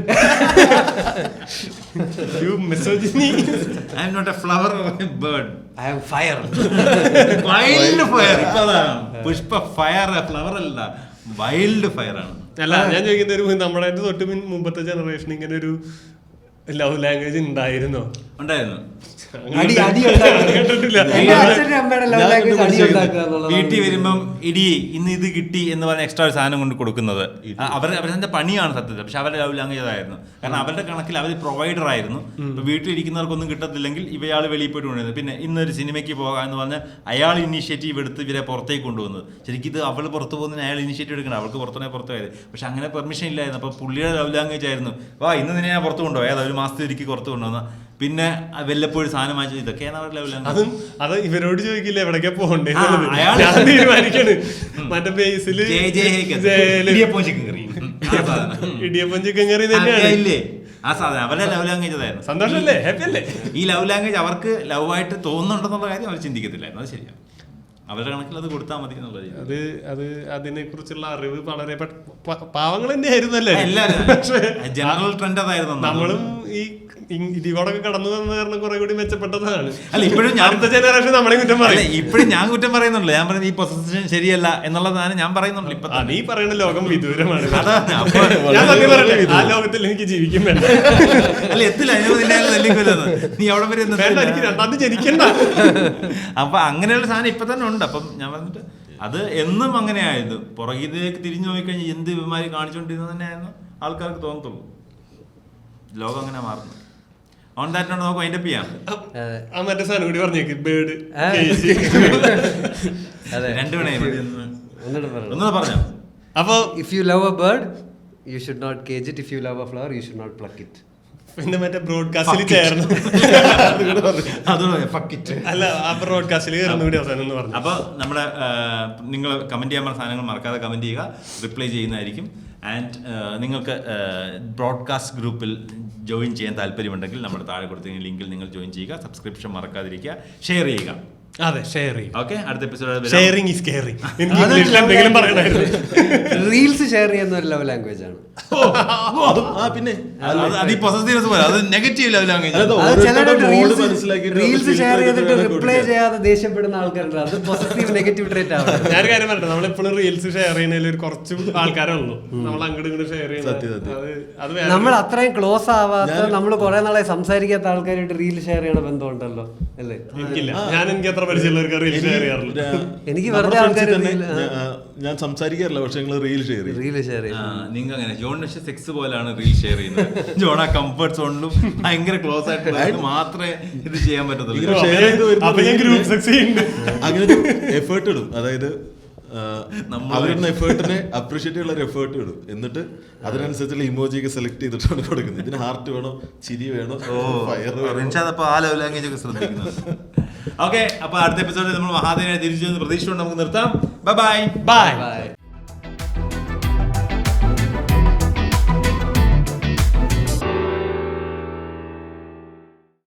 you misogyny, I am not a flower or a bird, I am fire, wild fire. Pushpa fire, flower അല്ല, wild fire ആണ്. അല്ല, ഞാൻ ചോദിക്കുന്ന നമ്മുടെ തൊട്ട് മുമ്പത്തെ generation ഇങ്ങനെ ഒരു ലവ് ലാംഗ്വേജ് ഉണ്ടായിരുന്നോ? ഉണ്ടായിരുന്നു. വീട്ടിൽ വരുമ്പം ഇടി ഇന്ന് ഇത് കിട്ടി എന്ന് പറഞ്ഞ എക്സ്ട്രാ ഒരു സാധനം കൊണ്ട് കൊടുക്കുന്നത് അവരുടെ പണിയാണ് സത്യത്തിൽ. പക്ഷെ അവരുടെ ലവ് ലാംഗ്വേജ് ആയിരുന്നു. കാരണം അവരുടെ കണക്കിൽ അവർ പ്രൊവൈഡർ ആയിരുന്നു. ഇപ്പൊ വീട്ടിലിരിക്കുന്നവർക്കൊന്നും കിട്ടത്തില്ലെങ്കിൽ ഇവയാൾ വെളിയിൽ പോയിട്ട് കൊണ്ടുവരുന്നത്. പിന്നെ ഇന്നൊരു സിനിമയ്ക്ക് പോകാമെന്ന് പറഞ്ഞാൽ അയാൾ ഇനീഷ്യേറ്റീവ് എടുത്ത് ഇവരെ പുറത്തേക്ക് കൊണ്ടുവന്നത്. ശരിക്കും ഇത് അവൾ പുറത്ത് പോകുന്നതിന് അയാൾ ഇനീഷ്യേറ്റീവ് എടുക്കണം, അവൾക്ക് പുറത്തുപോയി പുറത്ത് പോയത്. പക്ഷെ അങ്ങനെ പെർമിഷൻ ഇല്ലായിരുന്നു. അപ്പൊ പുള്ളിയുടെ ലവ് ലാംഗ്വേജ് ആയിരുന്നു, വാ ഇന്ന് നിന്നെ ഞാൻ പുറത്ത് കൊണ്ടുപോയി, അതായത് ഒരു മാസത്തിലേക്ക് പുറത്ത് കൊണ്ടുവന്ന, പിന്നെ വല്ലപ്പോഴും സാധനം വാങ്ങിച്ചത്. ഇതൊക്കെയാണ് അവരുടെ ലവ് ലാംഗ്വേജ്. അത് ഇവരോട് ചോദിക്കില്ല എവിടേക്കാ പോകണ്ടേ തീരുമാനിക്കണ്. മറ്റേ ബേസില് ഇടിയപ്പം ചിക്കൻ കറി തന്നെയാണ് ആ സാധനം അവരുടെ ലവ് ലാംഗ്വേജ് ആയിരുന്നു. സന്തോഷല്ലേ, ഹാപ്പി അല്ലേ? ഈ ലവ് ലാംഗ്വേജ് അവർക്ക് ലവ് ആയിട്ട് തോന്നുന്നുണ്ടെന്നുള്ള കാര്യം അവർ ചിന്തിക്കത്തില്ലായിരുന്നു. അത് ശരിയാണ്, അവരുടെ കണക്കിൽ അത് കൊടുത്താൽ മതി എന്നുള്ളത്. അത് അതിനെ കുറിച്ചുള്ള അറിവ് വളരെ പാവങ്ങൾ തന്നെയായിരുന്നു അല്ലേ? ജനറൽ ട്രെൻഡ് അതായിരുന്നു. നമ്മളും ഈ ഇതിലൂടെ കടന്നു വന്ന കാരണം കുറെ കൂടി മെച്ചപ്പെട്ടതാണ്. അല്ല ഇപ്പോഴും ഞാൻ അടുത്ത ജനറേഷൻ നമ്മളെ കുറ്റം പറയും. ഇപ്പോഴും ഞാൻ കുറ്റം പറയുന്നുള്ളൂ. ഞാൻ പറയുന്നത് ഈ പൊസഷൻ ശരിയല്ല എന്നുള്ളതാണ് ഞാൻ പറയുന്നുള്ളൂ. ഇപ്പൊ നീ പറയുന്ന ലോകം വിദൂരമാണ്. അതാണ്. ഞാൻ സത്യം പറയട്ടെ, ആ ലോകത്തിൽ എനിക്ക് ജീവിക്കും വേണ്ട. അല്ല എത്തില്ല നീ അവിടെ വരെ വേണ്ട, എനിക്ക് രണ്ടാമത് ജനിക്കണ്ട. അപ്പൊ അങ്ങനെയുള്ള സാധനം ഇപ്പൊ തന്നെ ഉണ്ട്. അപ്പം ഞാൻ പറഞ്ഞിട്ട് അത് എന്നും അങ്ങനെയായിരുന്നു. പുറകിലേക്ക് തിരിഞ്ഞു നോക്കിക്കഴിഞ്ഞാൽ എന്ത് ഇവന്മാര് കാണിച്ചുകൊണ്ടിരുന്നത് തന്നെയായിരുന്നു ആൾക്കാർക്ക് തോന്നത്തുള്ളൂ. ലോകം അങ്ങനെ മാറുന്നു. ഓൺ ദാറ്റ് നോട്ട് നമുക്ക് വൈൻഡപ്പ് ചെയ്യാം. ആ മറ്റേ സാധനം കൂടി പറഞ്ഞേക്ക്, ബേർഡ്. രണ്ടു മണി ഒന്നുകൂടെ പറഞ്ഞോ. അപ്പൊ if you love a bird you should not cage it. If you love a flower you should not pluck it. പിന്നെ മറ്റേ ബ്രോഡ്കാസ്റ്റിൽ ചേർന്നു. അല്ല, ആ ബ്രോഡ്കാസ്റ്റിൽ കയറുന്ന കൂടി അവസാനം എന്ന് പറഞ്ഞു. അപ്പോൾ നമ്മുടെ നിങ്ങൾ കമൻറ്റ് ചെയ്യാൻ പറഞ്ഞ സാധനങ്ങൾ മറക്കാതെ കമൻറ്റ് ചെയ്യുക, റിപ്ലൈ ചെയ്യുന്നതായിരിക്കും. ആൻഡ് നിങ്ങൾക്ക് ബ്രോഡ്കാസ്റ്റ് ഗ്രൂപ്പിൽ ജോയിൻ ചെയ്യാൻ താല്പര്യമുണ്ടെങ്കിൽ നമ്മുടെ താഴെ കൊടുത്തിരിക്കുന്ന ലിങ്കിൽ നിങ്ങൾ ജോയിൻ ചെയ്യുക. സബ്സ്ക്രിപ്ഷൻ മറക്കാതിരിക്കുക, ഷെയർ ചെയ്യുക. അതെ, ഷെയർ ചെയ്യും. ഓക്കെ, അടുത്ത എപ്പിസോഡ് ഷെയറിംഗ് ഈസ് കെയറിംഗ്. എന്തെങ്കിലും പറയണായിരുന്നു. റീൽസ് ഷെയർ ചെയ്യുന്ന ഒരു ലവ് ലാംഗ്വേജ് ആണ്. പിന്നെ നെഗറ്റീവ് ലെവൽ റീൽസ് ഷെയർ ചെയ്തിട്ട് റിപ്ലൈ ചെയ്യാതെ ദേഷ്യപ്പെടുന്ന ആൾക്കാരുണ്ട്. അത് പോസിറ്റീവ് നെഗറ്റീവ് ട്രേറ്റ് ആണ്. ഞാൻ കാര്യം പറയട്ടെ, നമ്മളെപ്പോഴും റീൽസ് ഷെയർ ചെയ്യുന്നതിൽ ഒരു കുറച്ച് ആൾക്കാരേ ഉള്ളൂ. നമ്മൾ അങ്ങോട്ട് ഇങ്ങോട്ട് ഷെയർ ചെയ്യുന്നത് നമ്മൾ അത്രയും ക്ലോസ് ആവാത്ത, നമ്മൾ കുറെ നാളെ സംസാരിക്കാത്ത ആൾക്കാരായിട്ട് റീൽ ഷെയർ ചെയ്യണ ബന്ധമുണ്ടല്ലോ അല്ലേ? എനിക്കില്ല. എനിക്ക് എത്ര പരിചയമുള്ളവർക്ക് റീൽ ഷെയർ ചെയ്യാറില്ല. എനിക്ക് വെറുതെ ആൾക്കാർ ഞാൻ സംസാരിക്കാറില്ല, പക്ഷെ നിങ്ങൾ റീൽ ഷെയർ ചെയ്യും. റീൽ ഷെയർ ചെയ്യും. നിങ്ങൾ അങ്ങനെ ജോൺ പക്ഷെ സെക്സ് പോലെയാണ് റീൽ ഷെയർ ചെയ്യുന്നത്. ജോൺ ആ കംഫർട്ട് സോണിലും ഭയങ്കര ക്ലോസ് ആയിട്ട് മാത്രമേ ഇത് ചെയ്യാൻ പറ്റത്തുള്ളൂ. അങ്ങനെ എഫേർട്ട് ഇടും. അതായത് അവരുടെ എഫേർട്ടിനെ അപ്രീഷിയേറ്റ് ചെയ്യുന്ന ഒരു എഫേർട്ട് ഇടും. എന്നിട്ട് അതിനനുസരിച്ചുള്ള ഇമോജിയൊക്കെ സെലക്ട് ചെയ്തിട്ടാണ് കൊടുക്കുന്നത്. ഇതിന് ഹാർട്ട് വേണോ, ചിരി വേണോ, ഫയർ വേണോ, ആ ലെവൽ ലാംഗ്വേജ് ഒക്കെ ശ്രദ്ധിക്കുന്നത്. ഓക്കെ, അപ്പൊ അടുത്ത എപ്പിസോഡിൽ നമ്മൾ മഹാദേവനെ തിരിച്ചു പ്രതീക്ഷിച്ചുകൊണ്ട് നമുക്ക് നിർത്താം. Bye bye.